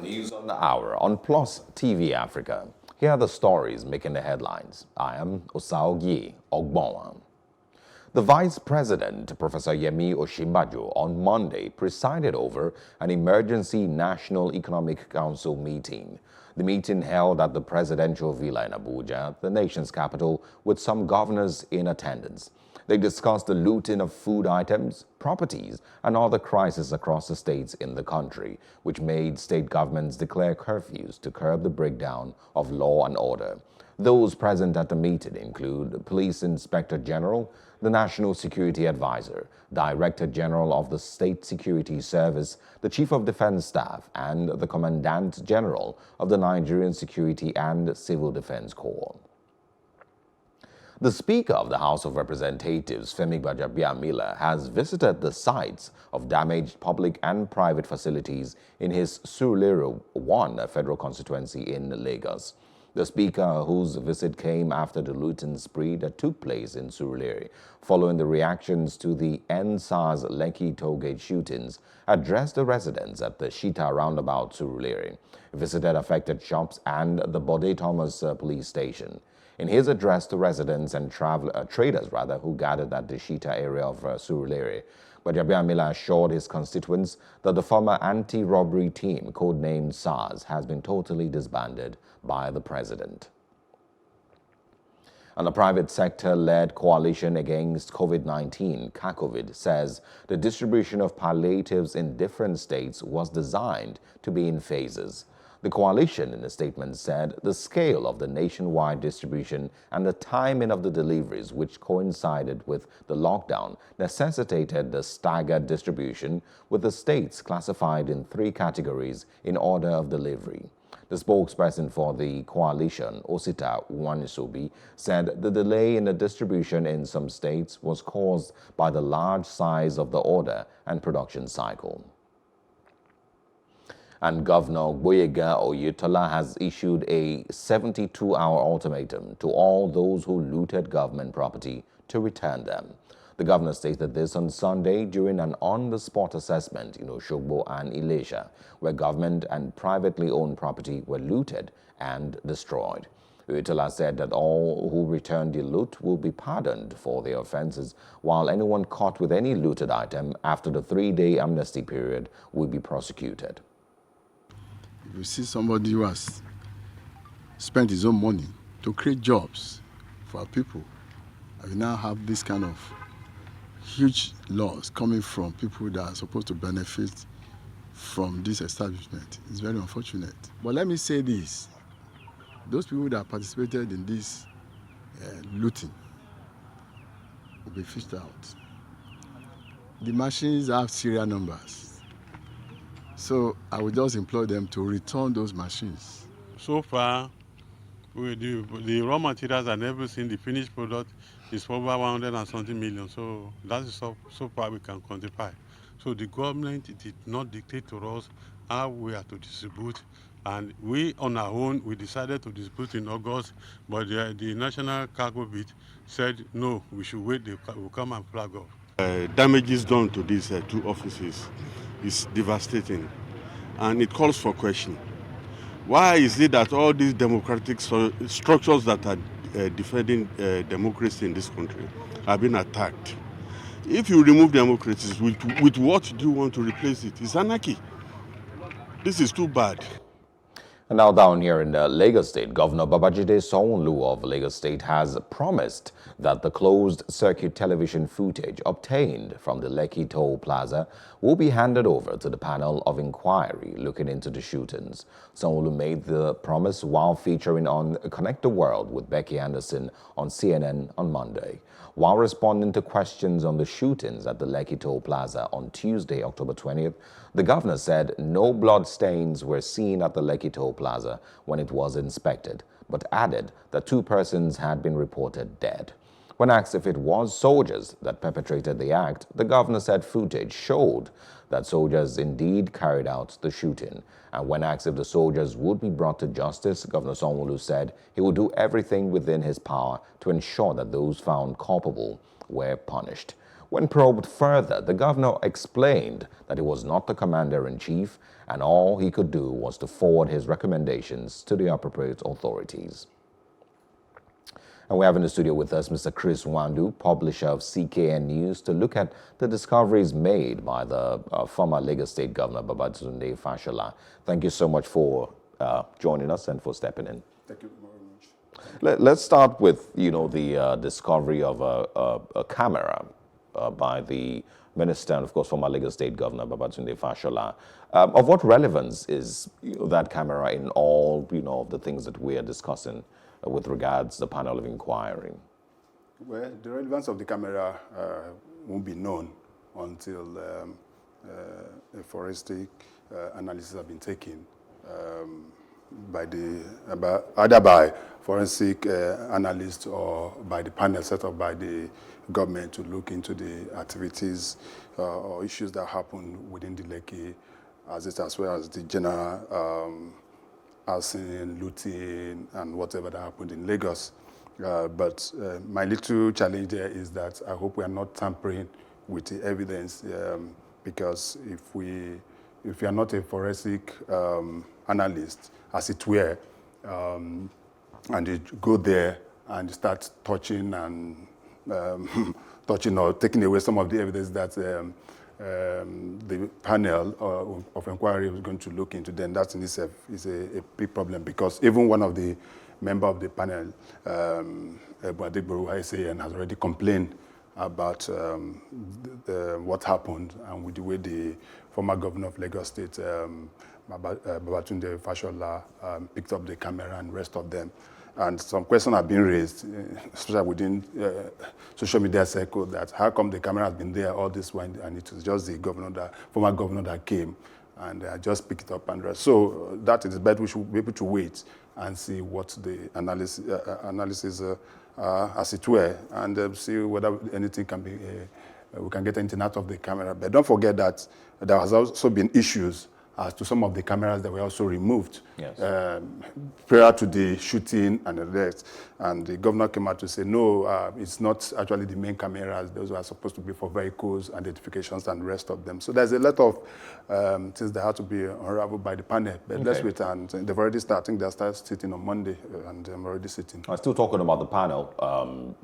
Speaker 1: News on the Hour on Plus TV Africa. Here are the stories making the headlines. I am Osaogi Ogbonwa. The Vice President, Professor Yemi Osinbajo, on Monday presided over an emergency National Economic Council meeting. The meeting held at the Presidential Villa in Abuja, the nation's capital, with some governors in attendance. They discussed the looting of food items, properties, and other crises across the states in the country, which made state governments declare curfews to curb the breakdown of law and order. Those present at the meeting include Police Inspector General, the National Security Advisor, Director General of the State Security Service, the Chief of Defense Staff, and the Commandant General of the Nigerian Security and Civil Defense Corps. The Speaker of the House of Representatives, Femi Gbajabiamila, has visited the sites of damaged public and private facilities in his Surulere 1 federal constituency in Lagos. The Speaker, whose visit came after the looting spree that took place in Surulere, following the reactions to the NSAS Lekki Tollgate shootings, addressed the residents at the Shita roundabout Surulere, visited affected shops and the Bode Thomas police station. In his address to residents and traders who gathered at the Shita area of Surulere, Gbajabiamila assured his constituents that the former anti-robbery team, codenamed SARS, has been totally disbanded by the president. And the private sector-led coalition against COVID-19, CACOVID, says the distribution of palliatives in different states was designed to be in phases. The coalition, in a statement, said the scale of the nationwide distribution and the timing of the deliveries, which coincided with the lockdown, necessitated the staggered distribution, with the states classified in 3 categories in order of delivery. The spokesperson for the coalition, Osita Uwanisobi, said the delay in the distribution in some states was caused by the large size of the order and production cycle. And Governor Gboyega Oyetola has issued a 72-hour ultimatum to all those who looted government property to return them. The governor stated this on Sunday during an on-the-spot assessment in Oshogbo and Ilesha, where government and privately owned property were looted and destroyed. Oyetola said that all who returned the loot will be pardoned for their offenses, while anyone caught with any looted item after the 3-day amnesty period will be prosecuted.
Speaker 6: If you see somebody who has spent his own money to create jobs for our people, and we now have this kind of huge loss coming from people that are supposed to benefit from this establishment, it's very unfortunate. But let me say this, those people that participated in this looting will be fished out. The machines have serial numbers. So I would just implore them to return those machines.
Speaker 10: So far, the raw materials and everything, the finished product is over 100 and something million. So that is so far we can quantify. So the government did not dictate to us how we are to distribute. And we, on our own, we decided to distribute in August, but the National Cargo Bit said, no, we should wait, they will come and flag off.
Speaker 5: Damages done to these 2 offices is devastating, and it calls for question. Why is it that all these democratic structures that are defending democracy in this country have been attacked? If you remove democracies, with what do you want to replace it? It's anarchy. This is too bad.
Speaker 1: And now down here in Lagos State, Governor Babajide Sanwo-Olu of Lagos State has promised that the closed-circuit television footage obtained from the Lekki Toll Plaza will be handed over to the panel of inquiry looking into the shootings. Sanwo-Olu made the promise while featuring on Connect the World with Becky Anderson on CNN on Monday. While responding to questions on the shootings at the Lekki Toll Plaza on Tuesday, October 20th, the governor said no blood stains were seen at the Lekki Toll Plaza when it was inspected, but added that 2 persons had been reported dead. When asked if it was soldiers that perpetrated the act, the governor said footage showed that soldiers indeed carried out the shooting. And when asked if the soldiers would be brought to justice, Governor Sanwo-Olu said he would do everything within his power to ensure that those found culpable were punished. When probed further, the governor explained that he was not the commander-in-chief and all he could do was to forward his recommendations to the appropriate authorities. And we have in the studio with us Mr. Chris Wandu, publisher of CKN News, to look at the discoveries made by the former Lagos State Governor, Babatunde Fashola. Thank you so much for joining us and for stepping in.
Speaker 6: Thank you very much.
Speaker 1: Let's start with, the discovery of a camera by the minister and, of course, former Lagos State Governor, Babatunde Fashola. Of what relevance is that camera in all, of the things that we are discussing with regards to the panel of inquiry?
Speaker 6: Well, the relevance of the camera won't be known until a forensic analysis has been taken either by forensic analysts or by the panel set up by the government to look into the activities or issues that happen within the Lekki, as well as the general housing, looting, and whatever that happened in Lagos. But my little challenge there is that I hope we are not tampering with the evidence because if we are not a forensic analyst, as it were, and you go there and start touching and touching or taking away some of the evidence that the panel of inquiry is going to look into, then that in itself is a big problem, because even one of the member of the panel, SAN, has already complained about what happened and with the way the former governor of Lagos State, Babatunde Fashola, picked up the camera and rest of them. And some questions have been raised, especially within social media circle, that how come the camera has been there all this while and it was just the former governor that came and just picked it up and rest. So that is better. We should be able to wait and see what the analysis as it were, and see whether anything can be, we can get anything out of the camera. But don't forget that there has also been issues as to some of the cameras that were also removed prior to the shooting and the rest. And the governor came out to say, no, it's not actually the main cameras. Those are supposed to be for vehicles, identifications, and the rest of them. So there's a lot of things that have to be unraveled by the panel. But let's wait, and they've already started. I think they'll start sitting on Monday, and I'm already sitting.
Speaker 1: I'm still talking about the panel.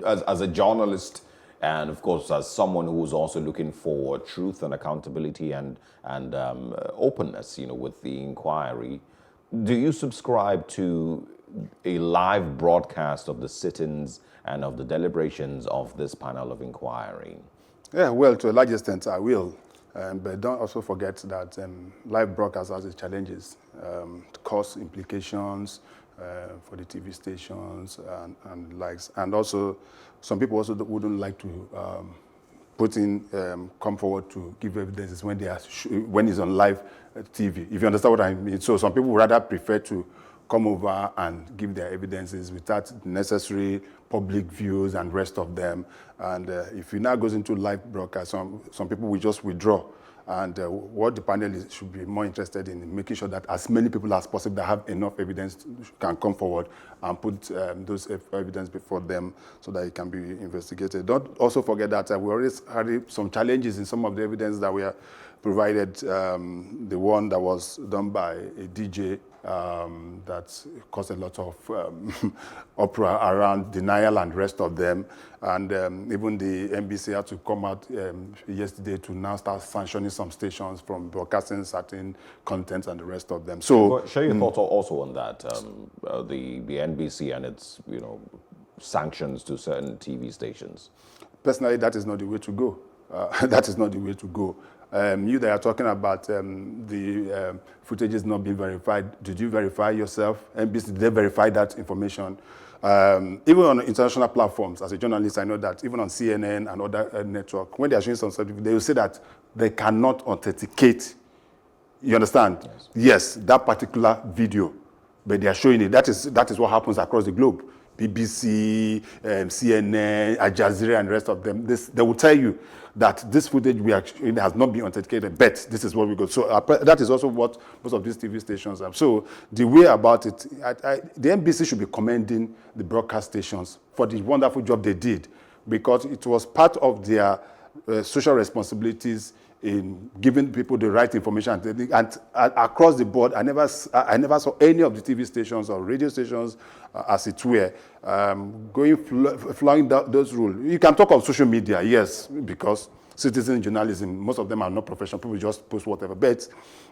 Speaker 1: As a journalist, and of course, as someone who's also looking for truth and accountability and openness, with the inquiry, do you subscribe to a live broadcast of the sit-ins and of the deliberations of this panel of inquiry?
Speaker 6: Yeah, well, to a large extent, I will. But don't also forget that live broadcast has its challenges, cost implications for the TV stations and likes, and also some people also wouldn't like to come forward to give evidences when when it's on live TV, if you understand what I mean. So some people would rather prefer to come over and give their evidences without necessary public views and rest of them. And if it now goes into live broadcast, some people will just withdraw. And what the panel should be more interested in making sure that as many people as possible that have enough evidence can come forward and put those evidence before them so that it can be investigated. Don't also forget that we already had some challenges in some of the evidence that we are provided. The one that was done by a DJ that caused a lot of uproar around denial and rest of them. And even the NBC had to come out yesterday to now start sanctioning some stations from broadcasting certain contents and the rest of them. So
Speaker 1: share your thoughts also on that, the NBC and its sanctions to certain TV stations.
Speaker 6: Personally, that is not the way to go. That is not the way to go. You that are talking about the footage is not being verified. Did you verify yourself? NBC, did they verify that information? Even on international platforms, as a journalist, I know that even on CNN and other network, when they are showing some stuff, they will say that they cannot authenticate. You understand? Yes, that particular video, but they are showing it. That is what happens across the globe. BBC, CNN, Al Jazeera, and the rest of them. They will tell you that this footage it has not been authenticated, but this is what we got. So that is also what most of these TV stations have. So the way about it, the NBC should be commending the broadcast stations for the wonderful job they did because it was part of their social responsibilities in giving people the right information. And across the board, I never saw any of the TV stations or radio stations, as it were, flying those rules. You can talk of social media, yes, because citizen journalism, most of them are not professional. People just post whatever. But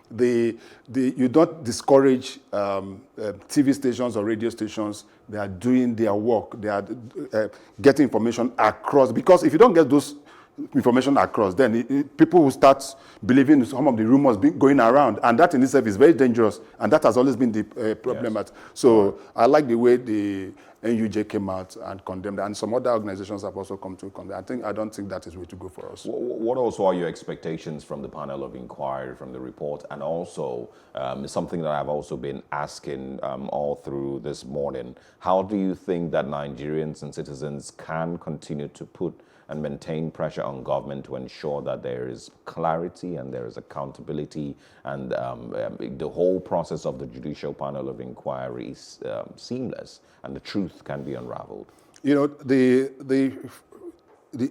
Speaker 6: you don't discourage TV stations or radio stations. They are doing their work. They are getting information across. Because if you don't get those information across, then people will start believing some of the rumors going around, and that in itself is very dangerous, and that has always been the problem. Yes. So I like the way the NUJ came out and condemned, and some other organizations have also come to condemn. I don't think that is the way to go for us.
Speaker 1: What also are your expectations from the panel of inquiry, from the report, and also something that I've also been asking all through this morning? How do you think that Nigerians and citizens can continue to put and maintain pressure on government to ensure that there is clarity and there is accountability, and the whole process of the judicial panel of inquiry is seamless and the truth can be unraveled? You know,
Speaker 6: the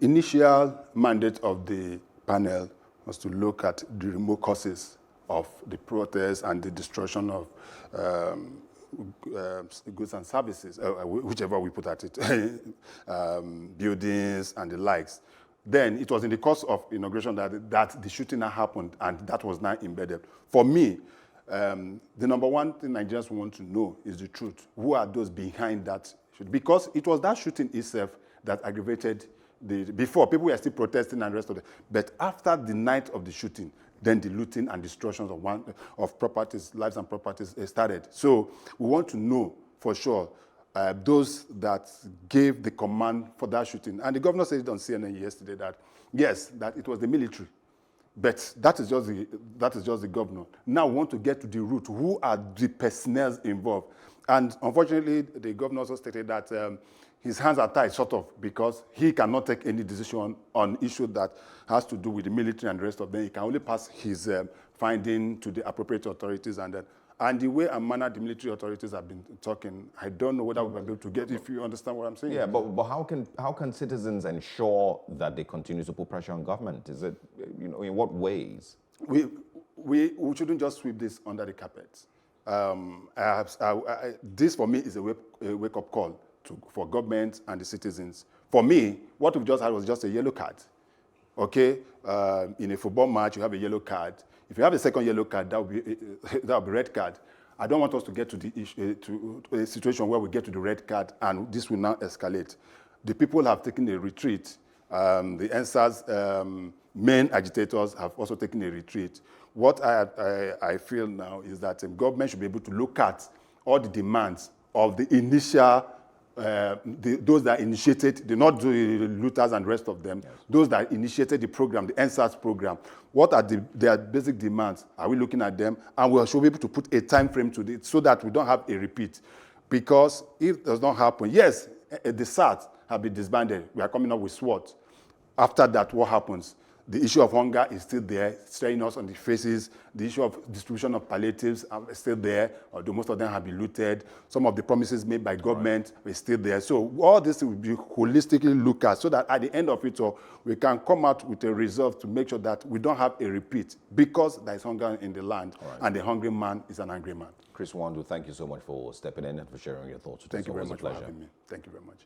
Speaker 6: initial mandate of the panel was to look at the remote causes of the protests and the destruction of goods and services, whichever we put at it, buildings and the likes. Then it was in the course of inauguration that the shooting now happened, and that was now embedded. For me, the number one thing Nigerians want to know is the truth. Who are those behind that shooting? Because it was that shooting itself that aggravated before, people were still protesting and the rest of it. But after the night of the shooting, then the looting and destruction of properties, lives and properties started. So we want to know for sure those that gave the command for that shooting. And the governor said it on CNN yesterday that, yes, that it was the military. But that is just the governor. Now we want to get to the root. Who are the personnel involved? And unfortunately, the governor also stated that his hands are tied, sort of, because he cannot take any decision on issue that has to do with the military and the rest of them. He can only pass his finding to the appropriate authorities, and the way and manner the military authorities have been talking, I don't know whether we'll be able to get, if you understand what I'm saying.
Speaker 1: Yeah, but how can citizens ensure that they continue to put pressure on government? Is it, in what ways?
Speaker 6: We shouldn't just sweep this under the carpet. This for me is a wake-up call for government and the citizens. For me, what we've just had was just a yellow card. Okay, in a football match, you have a yellow card. If you have a second yellow card, that will be red card. I don't want us to get to to a situation where we get to the red card and this will now escalate. The people have taken a retreat. The NSAS main agitators have also taken a retreat. What I feel now is that the government should be able to look at all the demands of the initial, those that initiated, not the looters and the rest of them, yes. Those that initiated the program, the NSAS program. What are their basic demands? Are we looking at them? And we should be able to put a time frame to it so that we don't have a repeat. Because if it does not happen, yes, the SAT have been disbanded. We are coming up with SWAT. After that, what happens? The issue of hunger is still there, staring us on the faces. The issue of distribution of palliatives is still there, although most of them have been looted. Some of the promises made by government are still there. So all this will be holistically looked at so that at the end of it all, we can come out with a resolve to make sure that we don't have a repeat, because there is hunger in the land, and the hungry man is an angry man.
Speaker 1: Chris Wandu, thank you so much for stepping in and for sharing your thoughts.
Speaker 6: Thank you very much for having me. Thank you very much.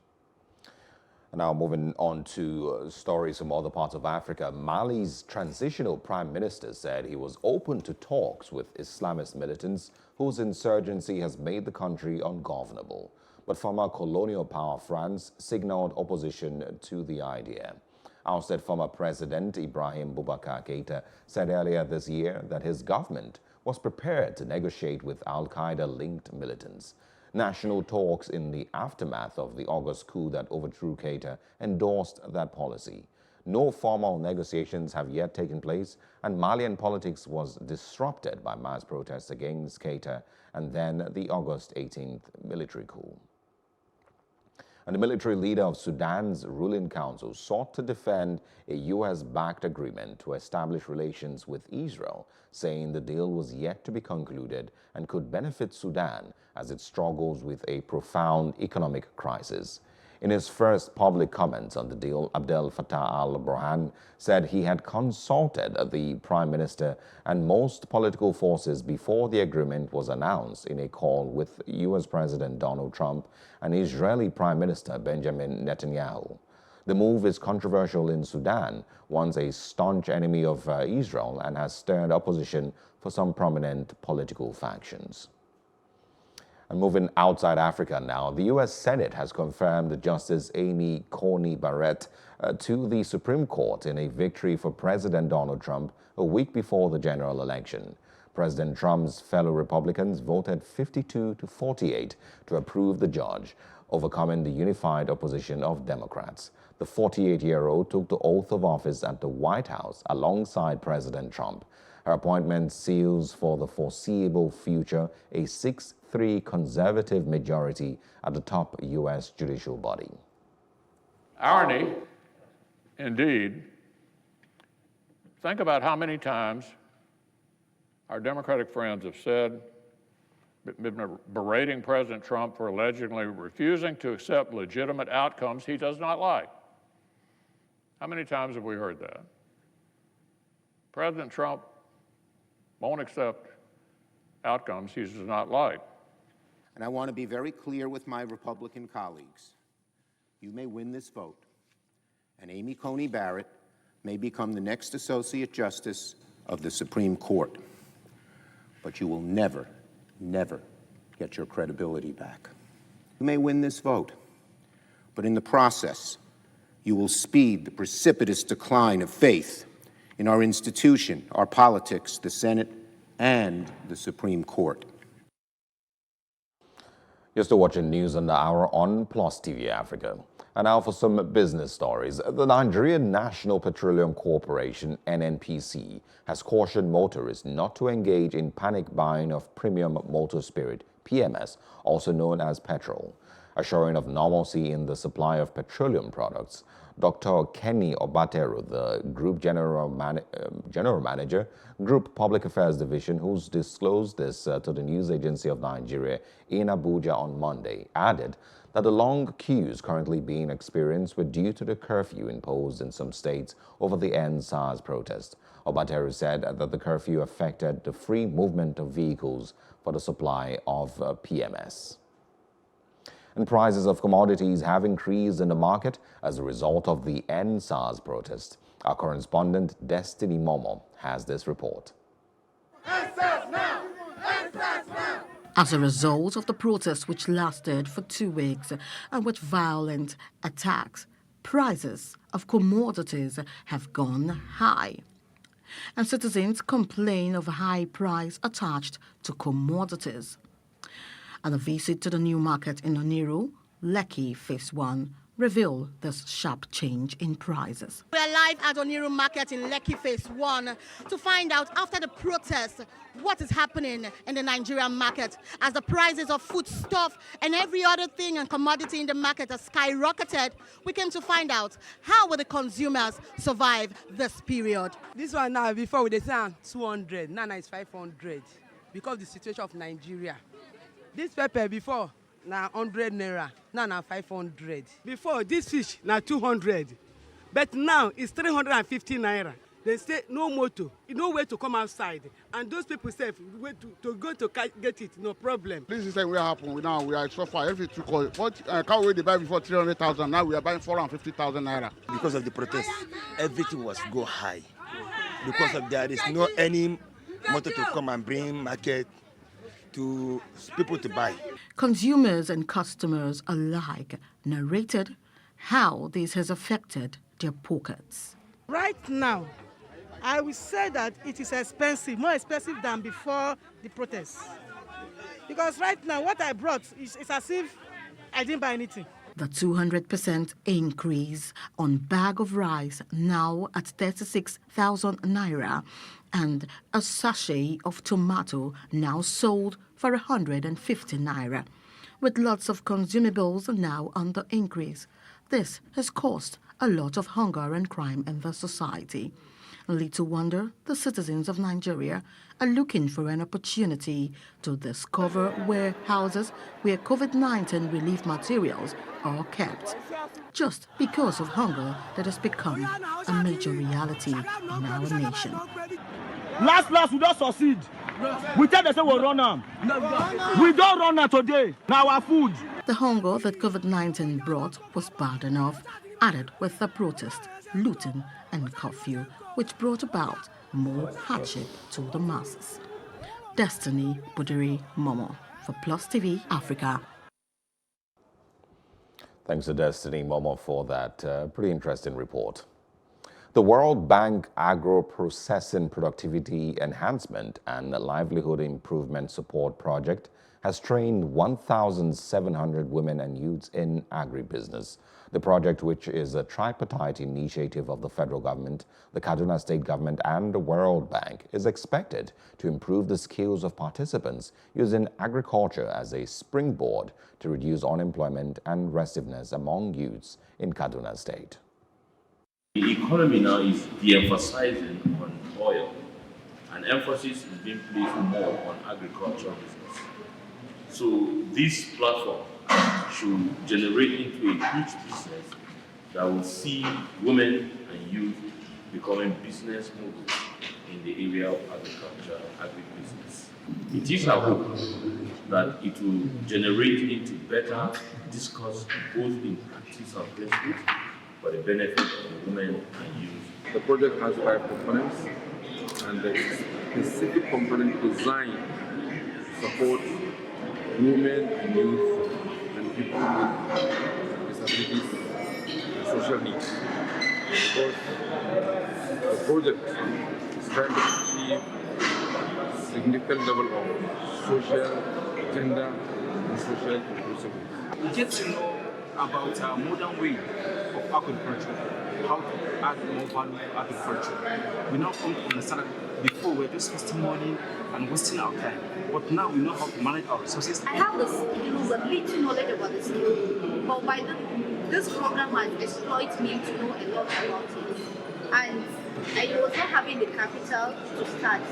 Speaker 1: Now moving on to stories from other parts of Africa, Mali's transitional prime minister said he was open to talks with Islamist militants whose insurgency has made the country ungovernable. But former colonial power France signaled opposition to the idea. Ousted former President Ibrahim Boubacar Keïta said earlier this year that his government was prepared to negotiate with al-Qaeda-linked militants. National talks in the aftermath of the August coup that overthrew Keïta endorsed that policy. No formal negotiations have yet taken place, and Malian politics was disrupted by mass protests against Keïta and then the August 18th military coup. And the military leader of Sudan's ruling council sought to defend a U.S.-backed agreement to establish relations with Israel, saying the deal was yet to be concluded and could benefit Sudan as it struggles with a profound economic crisis. In his first public comments on the deal, Abdel Fattah al-Burhan said he had consulted the Prime Minister and most political forces before the agreement was announced in a call with U.S. President Donald Trump and Israeli Prime Minister Benjamin Netanyahu. The move is controversial in Sudan, once a staunch enemy of Israel, and has stirred opposition for some prominent political factions. And moving outside Africa now, the U.S. Senate has confirmed Justice Amy Coney Barrett to the Supreme Court in a victory for President Donald Trump a week before the general election. President Trump's fellow Republicans voted 52-48 to approve the judge, overcoming the unified opposition of Democrats. The 48-year-old took the oath of office at the White House alongside President Trump. Her appointment seals for the foreseeable future a 6-3 conservative majority at the top U.S. judicial body.
Speaker 2: Irony, indeed. Think about how many times our Democratic friends have said, been berating President Trump for allegedly refusing to accept legitimate outcomes he does not like. How many times have we heard that? President Trump won't accept outcomes he does not like.
Speaker 18: And I want to be very clear with my Republican colleagues. You may win this vote, and Amy Coney Barrett may become the next Associate Justice of the Supreme Court. But you will never, never get your credibility back. You may win this vote, but in the process, you will speed the precipitous decline of faith in our institution, our politics, the Senate, and the Supreme Court.
Speaker 1: You're still watching News on the Hour on Plus TV Africa. And now for some business stories. The Nigerian National Petroleum Corporation, NNPC, has cautioned motorists not to engage in panic buying of premium motor spirit, PMS, also known as petrol. Assuring of normalcy in the supply of petroleum products, Dr. Kenny Obateru, the Group General Manager, Group Public Affairs Division, who's disclosed this to the news agency of Nigeria in Abuja on Monday, added that the long queues currently being experienced were due to the curfew imposed in some states over the End SARS protest. Obateru said that the curfew affected the free movement of vehicles for the supply of PMS. And prices of commodities have increased in the market as a result of the End SARS protest. Our correspondent Destiny Momo has this report.
Speaker 19: As a result of the protest, which lasted for 2 weeks and with violent attacks, prices of commodities have gone high. And citizens complain of a high price attached to commodities. And a visit to the new market in Oniru, Lekki Phase 1, revealed this sharp change in prices.
Speaker 20: We are live at Oniru Market in Lekki Phase 1 to find out, after the protest, what is happening in the Nigerian market as the prices of foodstuff and every other thing and commodity in the market has skyrocketed. We came to find out how will the consumers survive this period.
Speaker 22: This one now, before we say 200, now it's 500 because of the situation of Nigeria. This pepper before na 100 naira, now na 500. Before this fish na 200, but now it's 350 naira. They say no motor, no way to come outside, and those people say to go to get it, no problem.
Speaker 23: This is what will happen. Now we are so far every 2 calls. What cow they buy before 300,000, now we are buying 450,000 naira.
Speaker 24: Because of the protest, everything was go high. Because of there is no any motor to come and bring market to people to buy.
Speaker 19: Consumers and customers alike narrated how this has affected their pockets.
Speaker 25: Right now, I will say that it is expensive, more expensive than before the protest. Because right now, what I brought is as if I didn't buy anything.
Speaker 19: The 200% increase on bag of rice, now at 36,000 naira, and a sachet of tomato now sold for 150 naira, with lots of consumables now on the increase. This has caused a lot of hunger and crime in the society. Little wonder the citizens of Nigeria are looking for an opportunity to discover warehouses where COVID-19 relief materials are kept, just because of hunger that has become a major reality in our nation.
Speaker 7: Last, we don't succeed. We tell them say we'll run them. We don't run them today. Now our food.
Speaker 19: The hunger that COVID-19 brought was bad enough, added with the protest, looting and curfew, which brought about more hardship to the masses. Destiny Budiri Momo for Plus TV Africa.
Speaker 1: Thanks to Destiny Momo for that pretty interesting report. The World Bank Agro-Processing Productivity Enhancement and Livelihood Improvement Support Project has trained 1,700 women and youths in agribusiness. The project, which is a tripartite initiative of the federal government, the Kaduna State government, and the World Bank, is expected to improve the skills of participants using agriculture as a springboard to reduce unemployment and restiveness among youths in Kaduna State.
Speaker 11: The economy now is de-emphasizing on oil, and emphasis is being placed more on agricultural business. So this platform should generate into a huge business that will see women and youth becoming business moguls in the area of agriculture and agribusiness. It is our hope that it will generate into better discourse both in practice and principles for the benefit of the women and youth.
Speaker 12: The project has 5 components, and the specific component designed to support women and youth and people with disabilities and social needs. Because the project is trying to achieve a significant level of social, gender, and social inclusiveness.
Speaker 13: We get to know about our modern way of agriculture, how to add more value to agriculture. We now come to understand that before we were just wasting money and wasting our time, but now we know how to manage our resources.
Speaker 14: I have the skills, a little knowledge about the skill, but by this program has exploited me to know a lot about it. And I was not having the capital to start,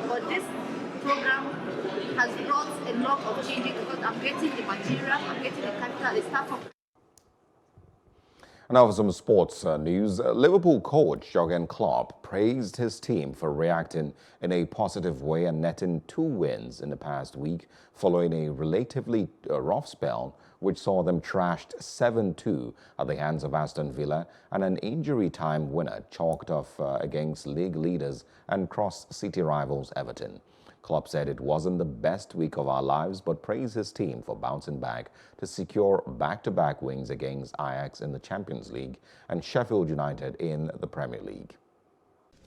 Speaker 14: but this program has brought a lot of changes because I'm getting the material, I'm getting the capital, the startup.
Speaker 1: And now for some sports news. Liverpool coach Jurgen Klopp praised his team for reacting in a positive way and netting 2 wins in the past week following a relatively rough spell which saw them trashed 7-2 at the hands of Aston Villa and an injury time winner chalked off against league leaders and cross-city rivals Everton. Klopp said it wasn't the best week of our lives, but praised his team for bouncing back to secure back-to-back wins against Ajax in the Champions League and Sheffield United in the Premier League.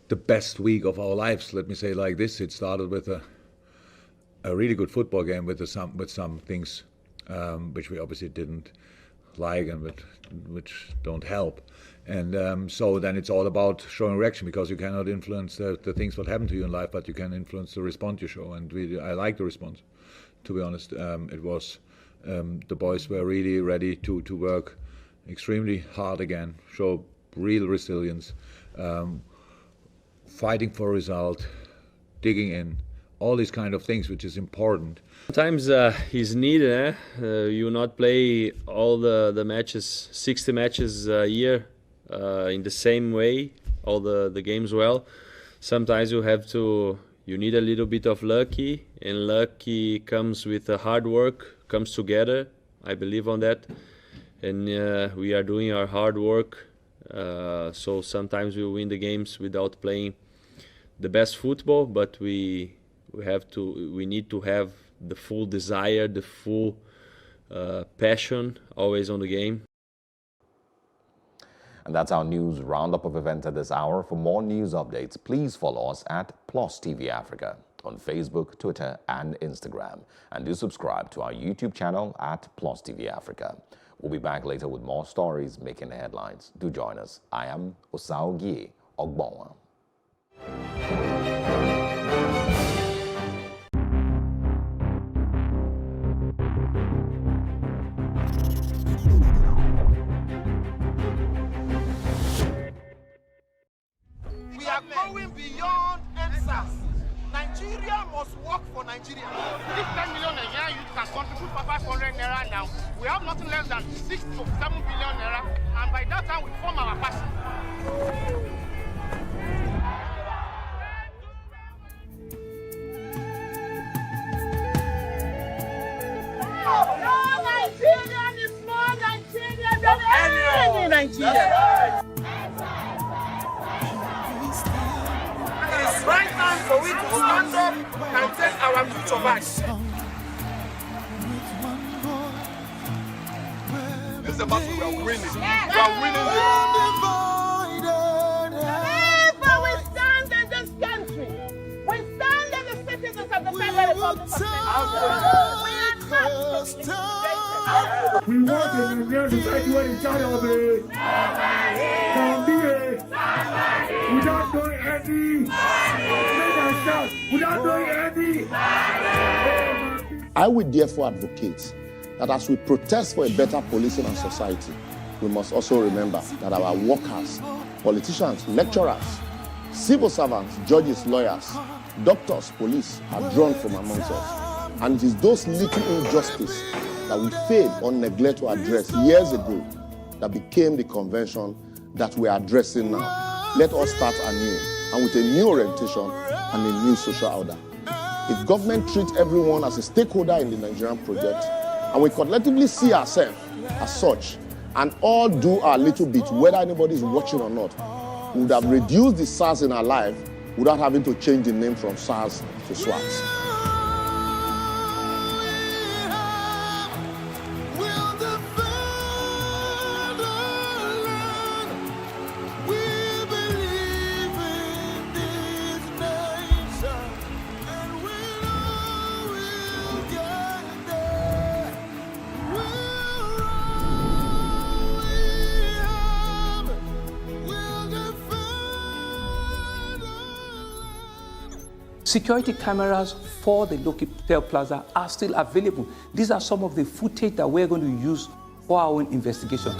Speaker 15: The best week of our lives, let me say like this. It started with a really good football game with some things which we obviously didn't like and which don't help. And so then it's all about showing reaction, because you cannot influence the things that happen to you in life, but you can influence the response you show. And I like the response, to be honest. It was the boys were really ready to work extremely hard again, show real resilience, fighting for a result, digging in, all these kind of things, which is important.
Speaker 16: Sometimes it's needed. You not play all the matches, 60 matches a year in the same way, all the games well. Sometimes you need a little bit of lucky, and lucky comes with hard work, comes together. I believe on that, and we are doing our hard work. So sometimes we win the games without playing the best football, but we need to have the full desire, the full passion always on the game.
Speaker 1: And that's our news roundup of events at this hour. For more news updates, please follow us at Plus TV Africa on Facebook, Twitter, and Instagram. And do subscribe to our YouTube channel at Plus TV Africa. We'll be back later with more stories making the headlines. Do join us. I am Osaogie Ogbonwa.
Speaker 3: are going beyond NSAS. Nigeria must work for Nigeria.
Speaker 4: If 10 million Nigerian youth can contribute for 500 naira now, we have nothing less than 6 to 7 billion naira, and by that time we form our party.
Speaker 25: No Nigerian is more Nigerian than any Nigerian.
Speaker 3: It's right time for we to stand up and take our future back. This is a battle we are winning. We are winning
Speaker 25: Wherever we stand in this country, we stand in the citizens of the Federal Republic of Nigeria. We are not to be intimidated.
Speaker 8: We want a Nigerian society where the child of it can be without doing any. Without doing any.
Speaker 17: I would therefore advocate that as we protest for a better policing and society, we must also remember that our workers, politicians, lecturers, civil servants, judges, lawyers, doctors, police are drawn from amongst us. And it is those little injustices that we failed or neglect to address years ago that became the convention that we are addressing now. Let us start anew and with a new orientation and a new social order. If government treats everyone as a stakeholder in the Nigerian project, and we collectively see ourselves as such, and all do our little bit, whether anybody is watching or not, we would have reduced the SARS in our life without having to change the name from SARS to SWAT.
Speaker 21: Security cameras for the Lokitel Plaza are still available. These are some of the footage that we're going to use for our own investigation.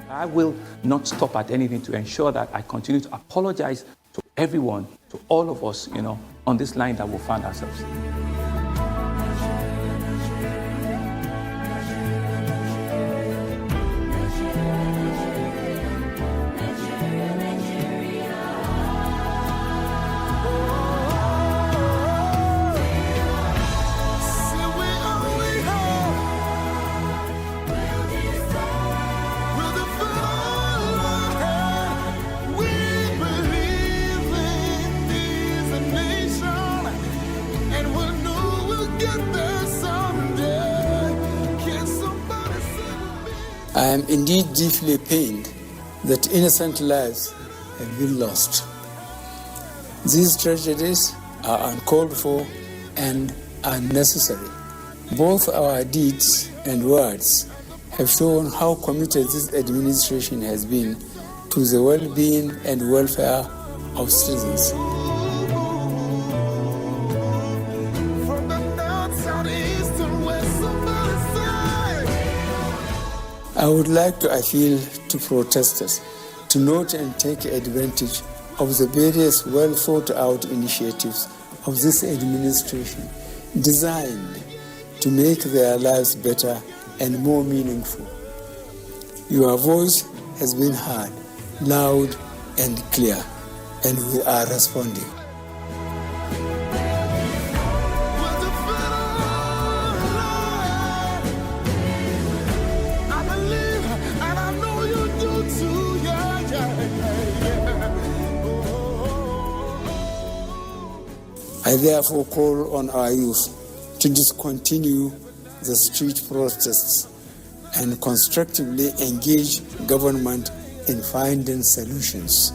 Speaker 21: I will not stop at anything to ensure that I continue to apologize to everyone, to all of us, on this line that we find ourselves.
Speaker 26: I am indeed deeply pained that innocent lives have been lost. These tragedies are uncalled for and unnecessary. Both our deeds and words have shown how committed this administration has been to the well-being and welfare of citizens. I would like to appeal to protesters to note and take advantage of the various well-thought-out initiatives of this administration designed to make their lives better and more meaningful. Your voice has been heard, loud and clear, and we are responding. I therefore call on our youth to discontinue the street protests and constructively engage government in finding solutions.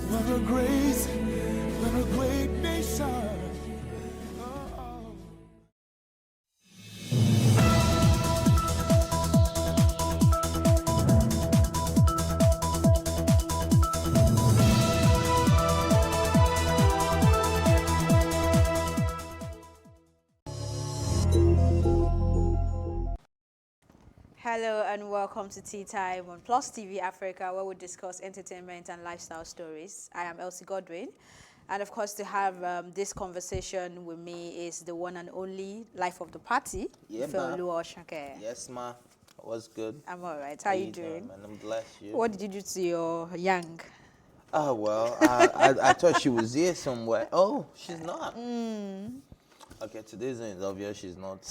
Speaker 2: Hello and welcome to Tea Time on Plus TV Africa, where we discuss entertainment and lifestyle stories. I am Elsie Godwin. And of course, to have this conversation with me is the one and only life of the party,
Speaker 5: Yeah,
Speaker 2: Ifeoluwa Oshake.
Speaker 5: Yes, ma. What's good?
Speaker 2: I'm all right. How you doing?
Speaker 5: Man? I'm blessed. You?
Speaker 2: What did you do to your young?
Speaker 5: Oh, well, I thought she was here somewhere. Oh, she's not. Okay, today's is obvious she's not.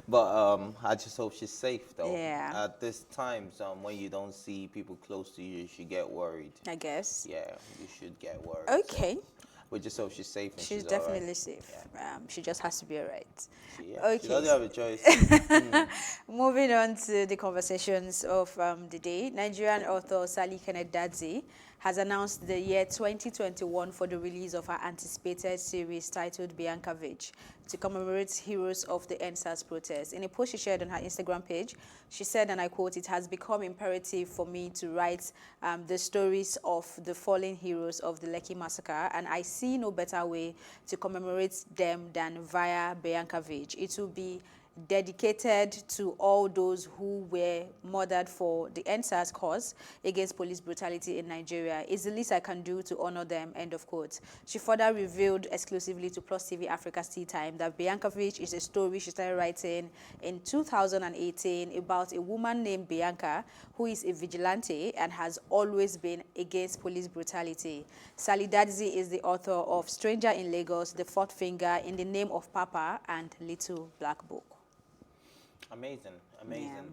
Speaker 5: But I just hope she's safe, though.
Speaker 2: Yeah.
Speaker 5: At this time, when you don't see people close to you, you should get worried.
Speaker 2: I guess.
Speaker 5: Yeah, you should get worried.
Speaker 2: Okay.
Speaker 5: So we just hope she's safe and
Speaker 2: She's
Speaker 5: all
Speaker 2: definitely
Speaker 5: right.
Speaker 2: safe. She just has to be all right.
Speaker 5: Okay. She doesn't have a choice.
Speaker 2: Moving on to the conversations of the day, Nigerian author Sally Kenneth-Dadzi has announced the year 2021 for the release of her anticipated series titled Bianca Vich to commemorate heroes of the NSAS protest. In a post she shared on her Instagram page, she said, and I quote, "It has become imperative for me to write the stories of the fallen heroes of the Lekki massacre, and I see no better way to commemorate them than via Bianca Vich. It will be dedicated to all those who were murdered for the NSAS cause against police brutality in Nigeria. It's the least I can do to honor them," end of quote. She further revealed exclusively to Plus TV Africa's Tea Time that Bianca Vich is a story she started writing in 2018 about a woman named Bianca who is a vigilante and has always been against police brutality. Sally Dadzi is the author of Stranger in Lagos, The Fourth Finger, In the Name of Papa, and Little Black Book.
Speaker 5: Amazing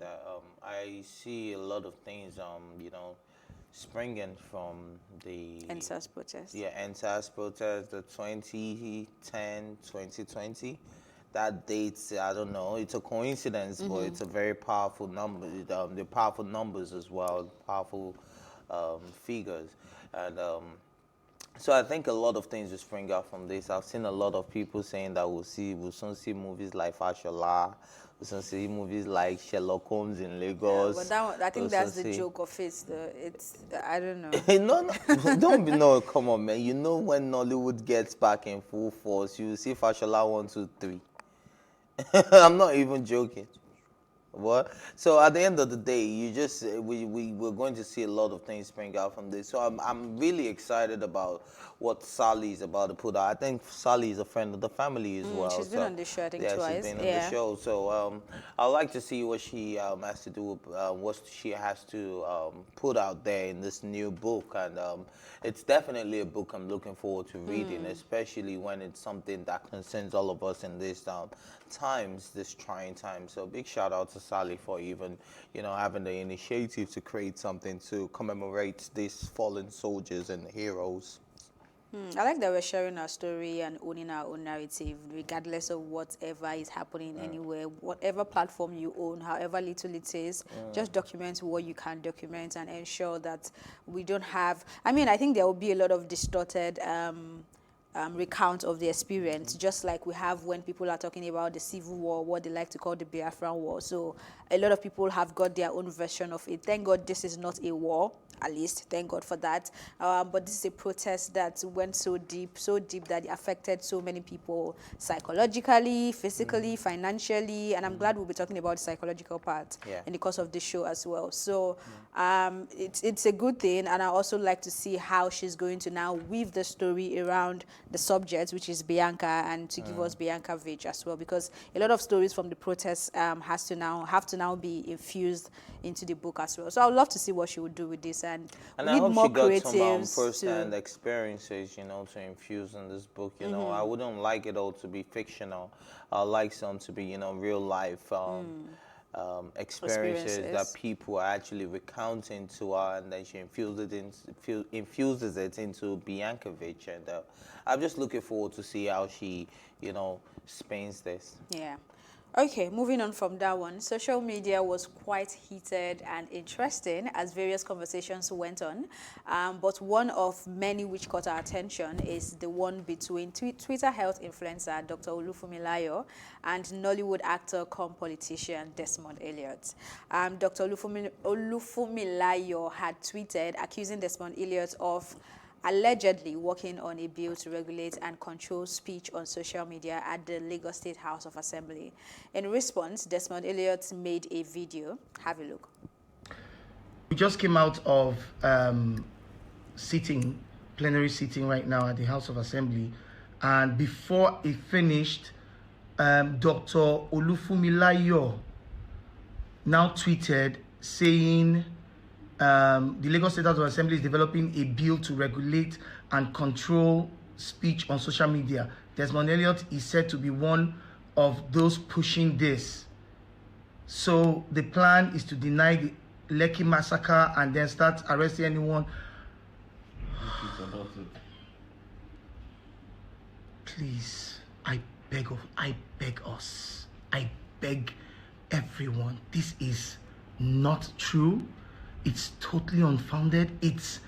Speaker 5: that I see a lot of things, springing from the
Speaker 2: NSAS protest.
Speaker 5: Yeah, NSAS protest, the 2010, 2020. That date, I don't know, it's a coincidence, but it's a very powerful number. The powerful numbers as well, powerful figures. And so I think a lot of things will spring out from this. I've seen a lot of people saying that we'll soon see movies like Fashola, we'll soon see movies like Sherlock Holmes in Lagos.
Speaker 2: Yeah, but I think that's the joke of it. I don't know.
Speaker 5: No, come on, man. You know when Nollywood gets back in full force, you see Fashola 1, 2, 3. I'm not even joking. What? So at the end of the day, we're going to see a lot of things spring out from this. So I'm really excited about what Sally is about to put out. I think Sally is a friend of the family as well.
Speaker 2: She's been on the show, I think,
Speaker 5: yeah,
Speaker 2: twice.
Speaker 5: She's been on the show. So I'd like to see what she has to do, what she has to put out there in this new book. And it's definitely a book I'm looking forward to reading, especially when it's something that concerns all of us in this this trying time. So big shout out to Sally for even, having the initiative to create something to commemorate these fallen soldiers and heroes.
Speaker 2: I like that we're sharing our story and owning our own narrative, regardless of whatever is happening anywhere, whatever platform you own, however little it is, just document what you can document and ensure that we don't have, I think there will be a lot of distorted recount of the experience, just like we have when people are talking about the Civil War, what they like to call the Biafran War. So a lot of people have got their own version of it. Thank God this is not a war, at least, thank God for that. But this is a protest that went so deep that it affected so many people psychologically, physically, financially, and I'm glad we'll be talking about the psychological part in the course of this show as well. So it's a good thing, and I also like to see how she's going to now weave the story around the subject, which is Bianca, and to give us Bianca Vich as well, because a lot of stories from the protests have to now be infused into the book as well. So I would love to see what she would do with this, and
Speaker 5: I
Speaker 2: need
Speaker 5: hope
Speaker 2: more
Speaker 5: she got
Speaker 2: creatives
Speaker 5: some first-hand experiences, to infuse in this book. I wouldn't like it all to be fictional. I like some to be, real life experiences that people are actually recounting to her, and then she infuses it into Bianca Vich. And I'm just looking forward to see how she, spins this.
Speaker 2: Yeah. Okay, moving on from that one, social media was quite heated and interesting as various conversations went on. But one of many which caught our attention is the one between Twitter health influencer Dr. Olufumilayo and Nollywood actor cum politician Desmond Elliot. Dr. Olufumilayo had tweeted accusing Desmond Elliot of allegedly working on a bill to regulate and control speech on social media at the Lagos State House of Assembly. In response, Desmond Elliott made a video. Have a look.
Speaker 6: We just came out of plenary sitting right now at the House of Assembly, and before it finished, Dr. Olufumilayo now tweeted saying the Lagos State House of Assembly is developing a bill to regulate and control speech on social media. Desmond Elliott is said to be one of those pushing this. So the plan is to deny the Lekki massacre and then start arresting anyone. Please, I beg us, I beg everyone, this is not true. It's totally unfounded. It's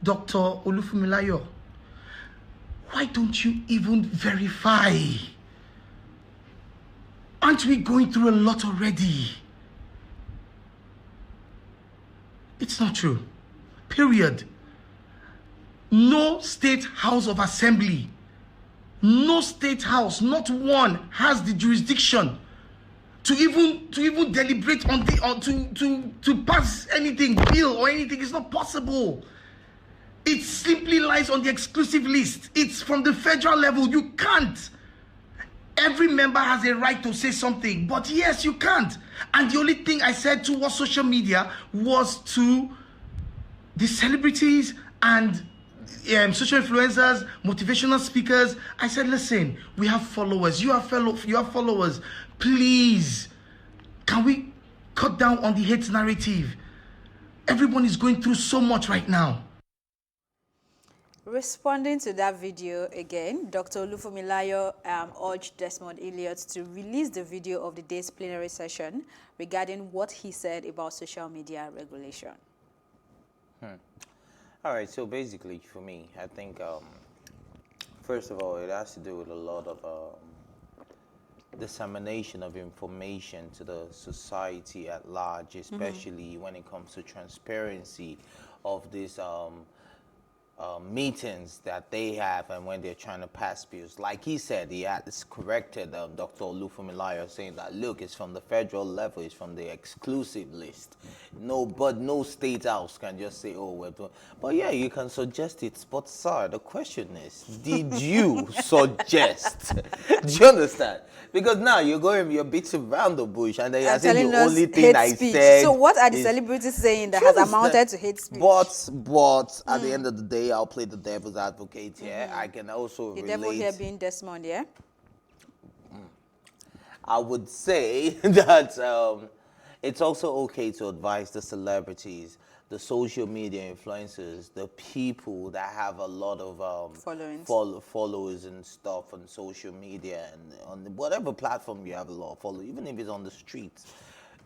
Speaker 6: Dr. Olufumilayo. Why don't you even verify? Aren't we going through a lot already? It's not true. Period. No state house of assembly, no state house, not one, has the jurisdiction to even deliberate on to pass anything, bill or anything. It's not possible. It simply lies on the exclusive list. It's from the federal level. You can't. Every member has a right to say something, but yes, you can't. And the only thing I said towards social media was to the celebrities and social influencers, motivational speakers. I said, listen, we have followers. You have followers. Please, can we cut down on the hate narrative? Everyone is going through so much right now.
Speaker 2: Responding to that video again, Dr. Olufumilayo urged Desmond Elliott to release the video of the day's plenary session regarding what he said about social media regulation.
Speaker 5: All right, so basically for me, I think, first of all, it has to do with a lot of dissemination of information to the society at large, especially when it comes to transparency of these meetings that they have and when they're trying to pass bills. Like he said, he has corrected Dr. Olufumilayo, saying that, look, it's from the federal level, it's from the exclusive list. No state house can just say, oh, we're doing. But yeah, you can suggest it. But sir, the question is, did you suggest? Do you understand? Because now you're beating around the bush, and then you're saying the only thing I said.
Speaker 2: So what are the celebrities saying that has amounted to hate speech?
Speaker 5: But at the end of the day, I'll play the devil's advocate here. I can also
Speaker 2: the
Speaker 5: relate.
Speaker 2: devil here being Desmond, yeah?
Speaker 5: I would say that it's also okay to advise the celebrities, the social media influencers, the people that have a lot of followers and stuff on social media and on whatever platform you have a lot of followers, even if it's on the streets.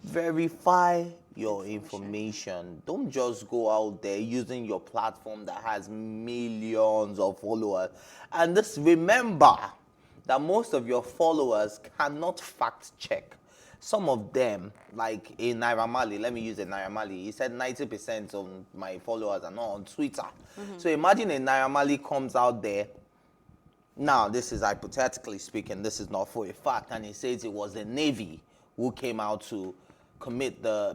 Speaker 5: Verify your information. Don't just go out there using your platform that has millions of followers. And just remember that most of your followers cannot fact check. Some of them, like in Naira Marley, let me use a Naira Marley, he said 90% of my followers are not on Twitter. So imagine a Naira Marley comes out there. Now, this is hypothetically speaking, this is not for a fact, and he says it was the Navy who came out to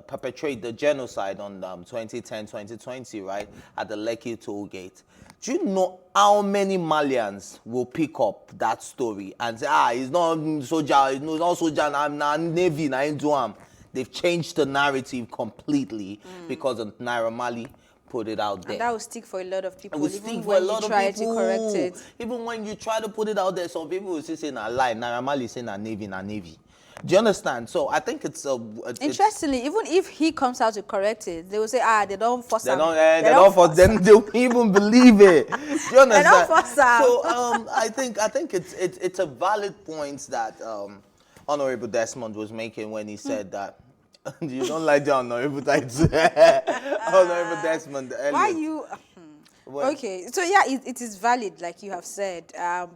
Speaker 5: perpetrate the genocide on 2010-2020, right, at the Lekki toll gate. Do you know how many Malians will pick up that story and say, he's not soldier, he's not soldier, I'm not Navy, I ain't do him. They've changed the narrative completely because of Naira Marley put it out there.
Speaker 2: And that will stick for a lot of people,
Speaker 5: It will
Speaker 2: even
Speaker 5: stick for
Speaker 2: when
Speaker 5: a lot
Speaker 2: you
Speaker 5: of
Speaker 2: try
Speaker 5: people.
Speaker 2: to correct it.
Speaker 5: Even when you try to put it out there, some people will say, nah, lie, Naira Marley say, nah, Navy. Do you understand? So I think it's
Speaker 2: interestingly, even if he comes out to correct it, they will say, they don't force him.
Speaker 5: They don't force them. They won't even believe it. Do you understand?
Speaker 2: They don't force him.
Speaker 5: So I think it's a valid point that Honorable Desmond was making when he said that you don't like the honorable title. Honorable Desmond.
Speaker 2: Why you? Okay, so yeah, it is valid, like you have said.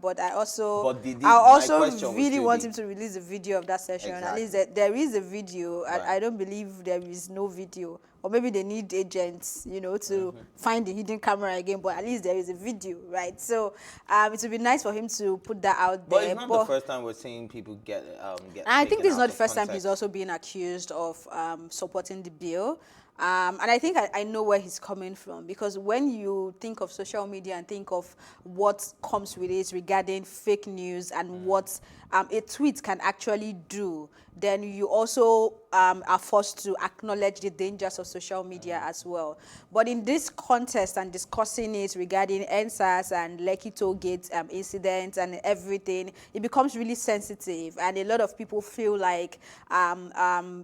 Speaker 2: But I also,
Speaker 5: But
Speaker 2: I
Speaker 5: my
Speaker 2: also
Speaker 5: question was
Speaker 2: really
Speaker 5: still
Speaker 2: want
Speaker 5: the-
Speaker 2: him to release a video of that session. At
Speaker 5: Exactly.
Speaker 2: least there is a video, and
Speaker 5: Right.
Speaker 2: I don't believe there is no video. Or maybe they need agents, to find the hidden camera again. But at least there is a video, right? So it would be nice for him to put that out
Speaker 5: But
Speaker 2: there.
Speaker 5: it's not the first time we're seeing people get
Speaker 2: I think
Speaker 5: taken
Speaker 2: this is
Speaker 5: out
Speaker 2: not the
Speaker 5: of
Speaker 2: first time
Speaker 5: context.
Speaker 2: he's also being accused of supporting the bill. And I think I know where he's coming from, because when you think of social media and think of what comes with it regarding fake news and what a tweet can actually do, then you also are forced to acknowledge the dangers of social media as well. But in this context and discussing it regarding NSAS and Lekki Tollgate incidents and everything, it becomes really sensitive, and a lot of people feel like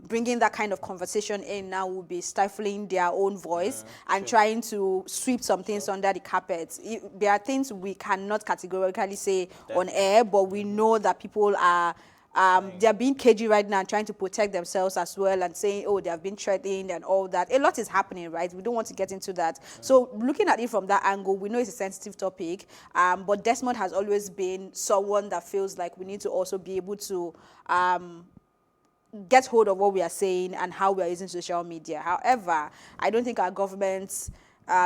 Speaker 2: bringing that kind of conversation in now will be stifling their own voice and trying to sweep some things under the carpet. There are things we cannot categorically say on air, but we know that people are they're being cagey right now and trying to protect themselves as well, and saying, oh, they have been threatened and all that. A lot is happening, right? We don't want to get into that. So looking at it from that angle, we know it's a sensitive topic, but Desmond has always been someone that feels like we need to also be able to get hold of what we are saying and how we are using social media. However, I don't think our government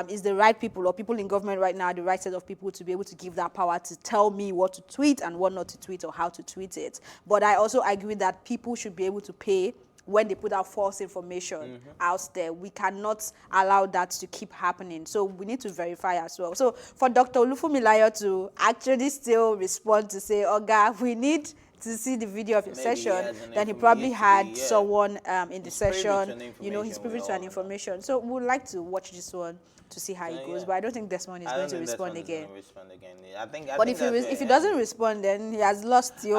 Speaker 2: is the right people, or people in government right now are the right set of people to be able to give that power to tell me what to tweet and what not to tweet or how to tweet it. But I also agree that people should be able to pay when they put out false information out there. We cannot allow that to keep happening. So we need to verify as well. So for Dr. Olufunmilayo to actually still respond to say, Oga, we need to see the video of your session, then he probably had someone in the session, he's privy to an information. So we would like to watch this one to see how it goes, but I don't think Desmond is going to respond again. But if he doesn't respond, then he has lost you.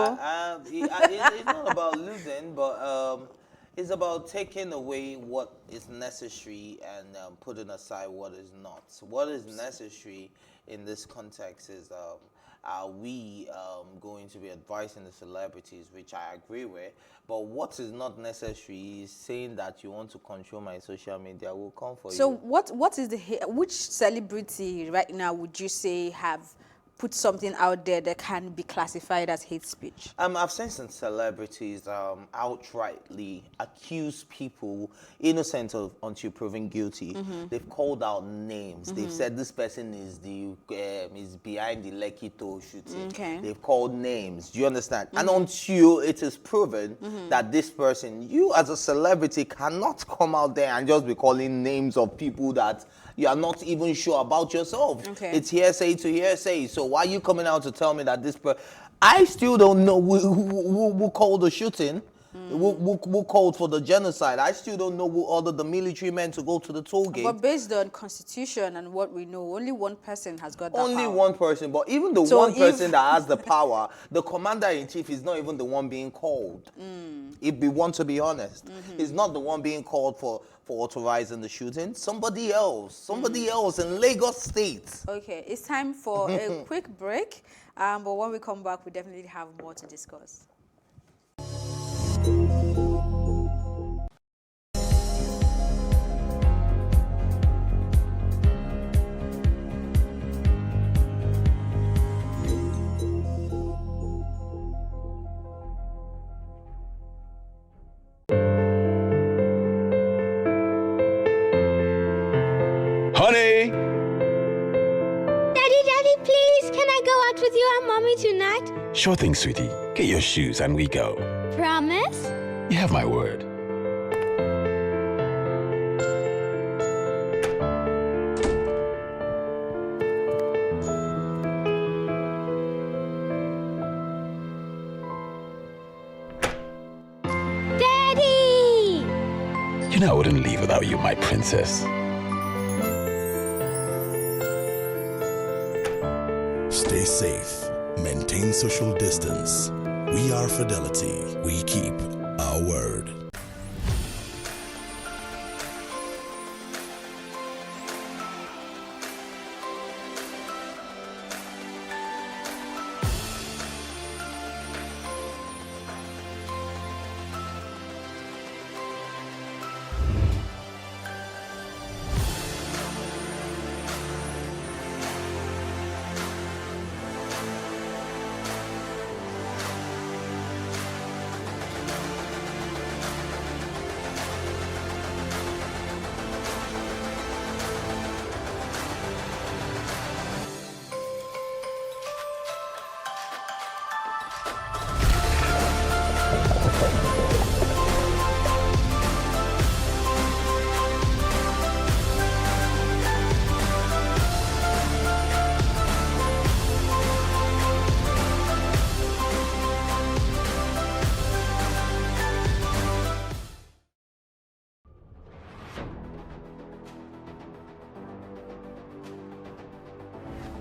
Speaker 5: It's not about losing, but it's about taking away what is necessary and putting aside what is not. So what is necessary in this context is are we going to be advising the celebrities, which I agree with, but what is not necessary is saying that you want to control my social media will come for you.
Speaker 2: So what is which celebrity right now would you say have put something out there that can be classified as hate speech?
Speaker 5: I've seen some celebrities outrightly accuse people innocent until proven guilty. They've called out names. They've said this person is behind the Lekki Toll shooting. They've called names. Do you understand? And until it is proven that this person, you as a celebrity cannot come out there and just be calling names of people that you are not even sure about yourself. It's hearsay to hearsay. So why are you coming out to tell me that this person... I still don't know who called the shooting, who called for the genocide. I still don't know who ordered the military men to go to the toll gate.
Speaker 2: But based on constitution and what we know, only one person has got that
Speaker 5: Only
Speaker 2: power.
Speaker 5: one person. But even the one person that has the power, the commander-in-chief is not even the one being called. If we want to be honest. He's not the one being called for authorizing the shooting. Somebody else in Lagos State.
Speaker 2: Okay, it's time for a quick break. But when we come back, we definitely have more to discuss.
Speaker 9: Honey!
Speaker 10: Daddy, please, can I go out with you and Mommy tonight?
Speaker 9: Sure thing, sweetie. Get your shoes and we go.
Speaker 10: Promise?
Speaker 9: You have my word.
Speaker 10: Daddy!
Speaker 9: You know I wouldn't leave without you, my princess.
Speaker 18: Stay safe. Maintain social distance. We are Fidelity. We keep our word.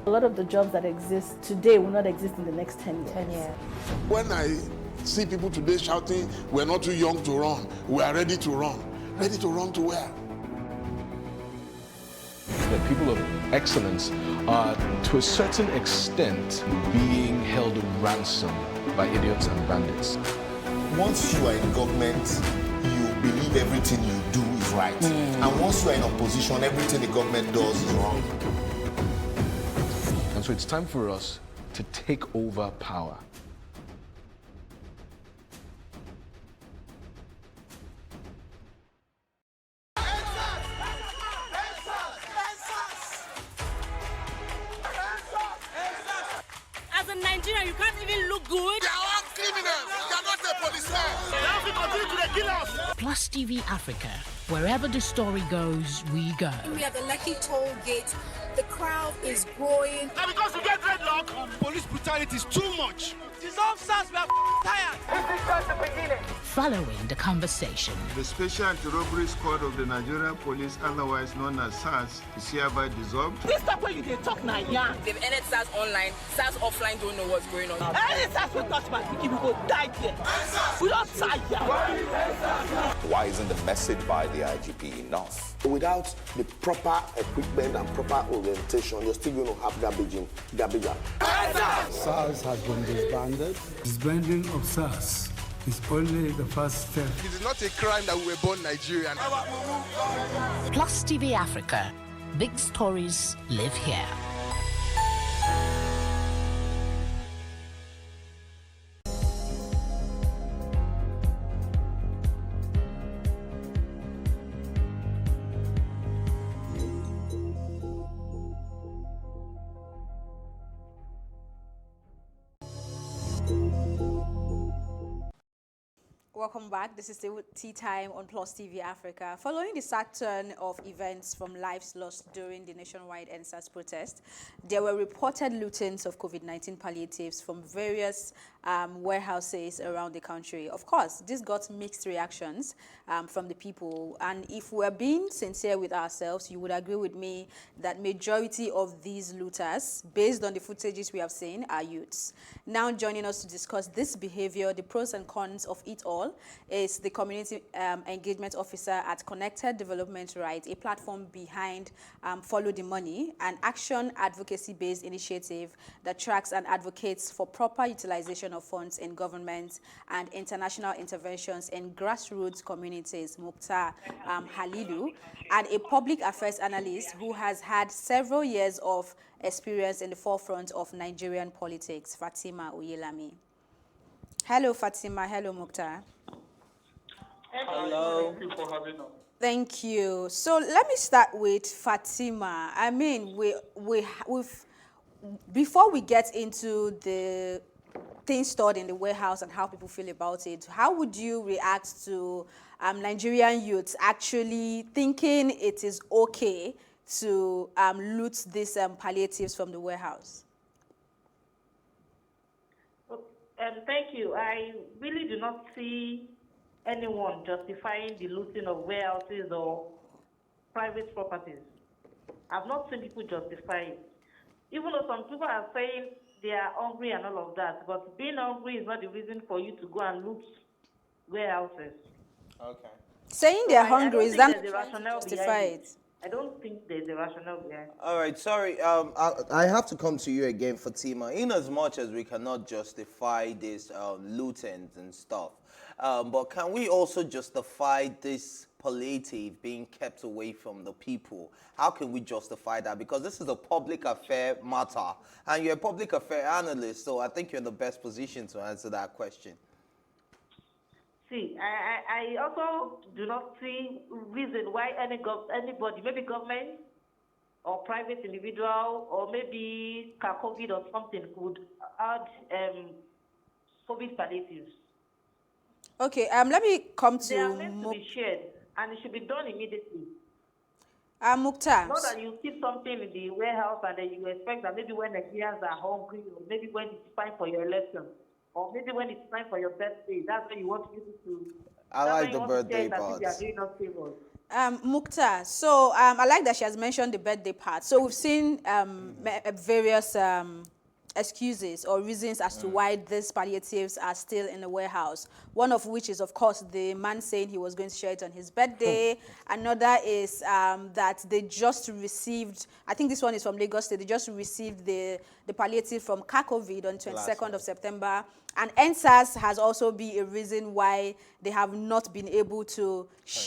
Speaker 7: A lot of the jobs that exist today will not exist in the next 10 years.
Speaker 19: 10 years.
Speaker 20: When I see people today shouting, we're not too young to run, we are ready to run. Ready to run to where?
Speaker 22: The people of excellence are, to a certain extent, being held ransom by idiots and bandits.
Speaker 17: Once you are in government, you believe everything you do is right. And once you are in opposition, everything the government does is wrong.
Speaker 22: And so it's time for us to take over power.
Speaker 23: As a Nigerian, you can't even look good.
Speaker 3: They are all criminals. They are not the policemen.
Speaker 23: Now we continue to kill us.
Speaker 24: Plus TV Africa. Wherever the story goes, we go.
Speaker 23: We are the Lucky Toll Gate. The crowd is growing.
Speaker 3: And because we get dreadlock, police brutality is too much.
Speaker 23: Dissolve SARS, we are tired.
Speaker 3: Is this just the beginning?
Speaker 24: Following the conversation.
Speaker 27: The Special Anti-Robbery Squad of the Nigerian Police, otherwise known as SARS, is hereby dissolved.
Speaker 23: This stuff when you can talk now, yeah.
Speaker 28: They've ended SARS online. SARS offline don't know what's going on.
Speaker 23: Any SARS will touch my pikin, we go die there. We don't tie here.
Speaker 1: Why isn't the message by the IGP enough?
Speaker 17: Without the proper equipment and proper orientation, you're still going to have garbage in, garbage out.
Speaker 26: SARS has been disbanded. Disbanding of SARS is only the first step.
Speaker 3: It is not a crime that we were born Nigerian.
Speaker 24: Plus TV Africa. Big stories live here.
Speaker 2: Welcome back. This is the Tea Time on Plus TV Africa. Following the sad turn of events from lives lost during the nationwide NSAS protest, there were reported lootings of COVID-19 palliatives from various warehouses around the country. Of course, this got mixed reactions from the people. And if we're being sincere with ourselves, you would agree with me that majority of these looters, based on the footages we have seen, are youths. Now joining us to discuss this behavior, the pros and cons of it all, is the Community Engagement Officer at Connected Development Right, a platform behind Follow the Money, an action advocacy-based initiative that tracks and advocates for proper utilization of funds in government and international interventions in grassroots communities, Mukhtar Halilu, and a public affairs analyst who has had several years of experience in the forefront of Nigerian politics, Fatima Oyelami. Hello, Fatima. Hello, Mukhtar.
Speaker 27: Hello.
Speaker 3: Thank you for having us.
Speaker 2: Thank you. So let me start with Fatima. I mean, before we get into the things stored in the warehouse and how people feel about it, how would you react to Nigerian youths actually thinking it is okay to loot these palliatives from the warehouse?
Speaker 29: Thank you. I really do not see anyone justifying the looting of warehouses or private properties. I've not seen people justify it. Even though some people are saying they are hungry and all of that, but being hungry is not the reason for you to go and loot warehouses.
Speaker 5: Okay.
Speaker 2: Saying they're hungry, is that
Speaker 29: rationale
Speaker 2: justify it?
Speaker 29: I don't think there's a rationale behind it.
Speaker 5: All right, sorry. I have to come to you again, Fatima. In as much as we cannot justify this looting and stuff, but can we also justify this palliative being kept away from the people? How can we justify that? Because this is a public affair matter, and you're a public affair analyst, so I think you're in the best position to answer that question.
Speaker 29: See, I also do not see reason why anybody, maybe government or private individual or maybe COVID or something could add COVID palliatives.
Speaker 2: Okay, let me come to...
Speaker 29: They are meant to be shared, and it should be done immediately.
Speaker 2: Mukhtar.
Speaker 29: Not that you keep something in the warehouse and then you expect that maybe when Nigerians are hungry or maybe when it's time for your election, or maybe when it's time for your birthday, that's when you want people to...
Speaker 5: I like the birthday part.
Speaker 2: Mukhtar, so I like that she has mentioned the birthday part. So we've seen various excuses or reasons as to why these palliatives are still in the warehouse. One of which is, of course, the man saying he was going to share it on his birthday. Another is that they just received, I think this one is from Lagos State, they just received the palliative from Kakovid on 22nd of September. And NSAS has also been a reason why they have not been able to share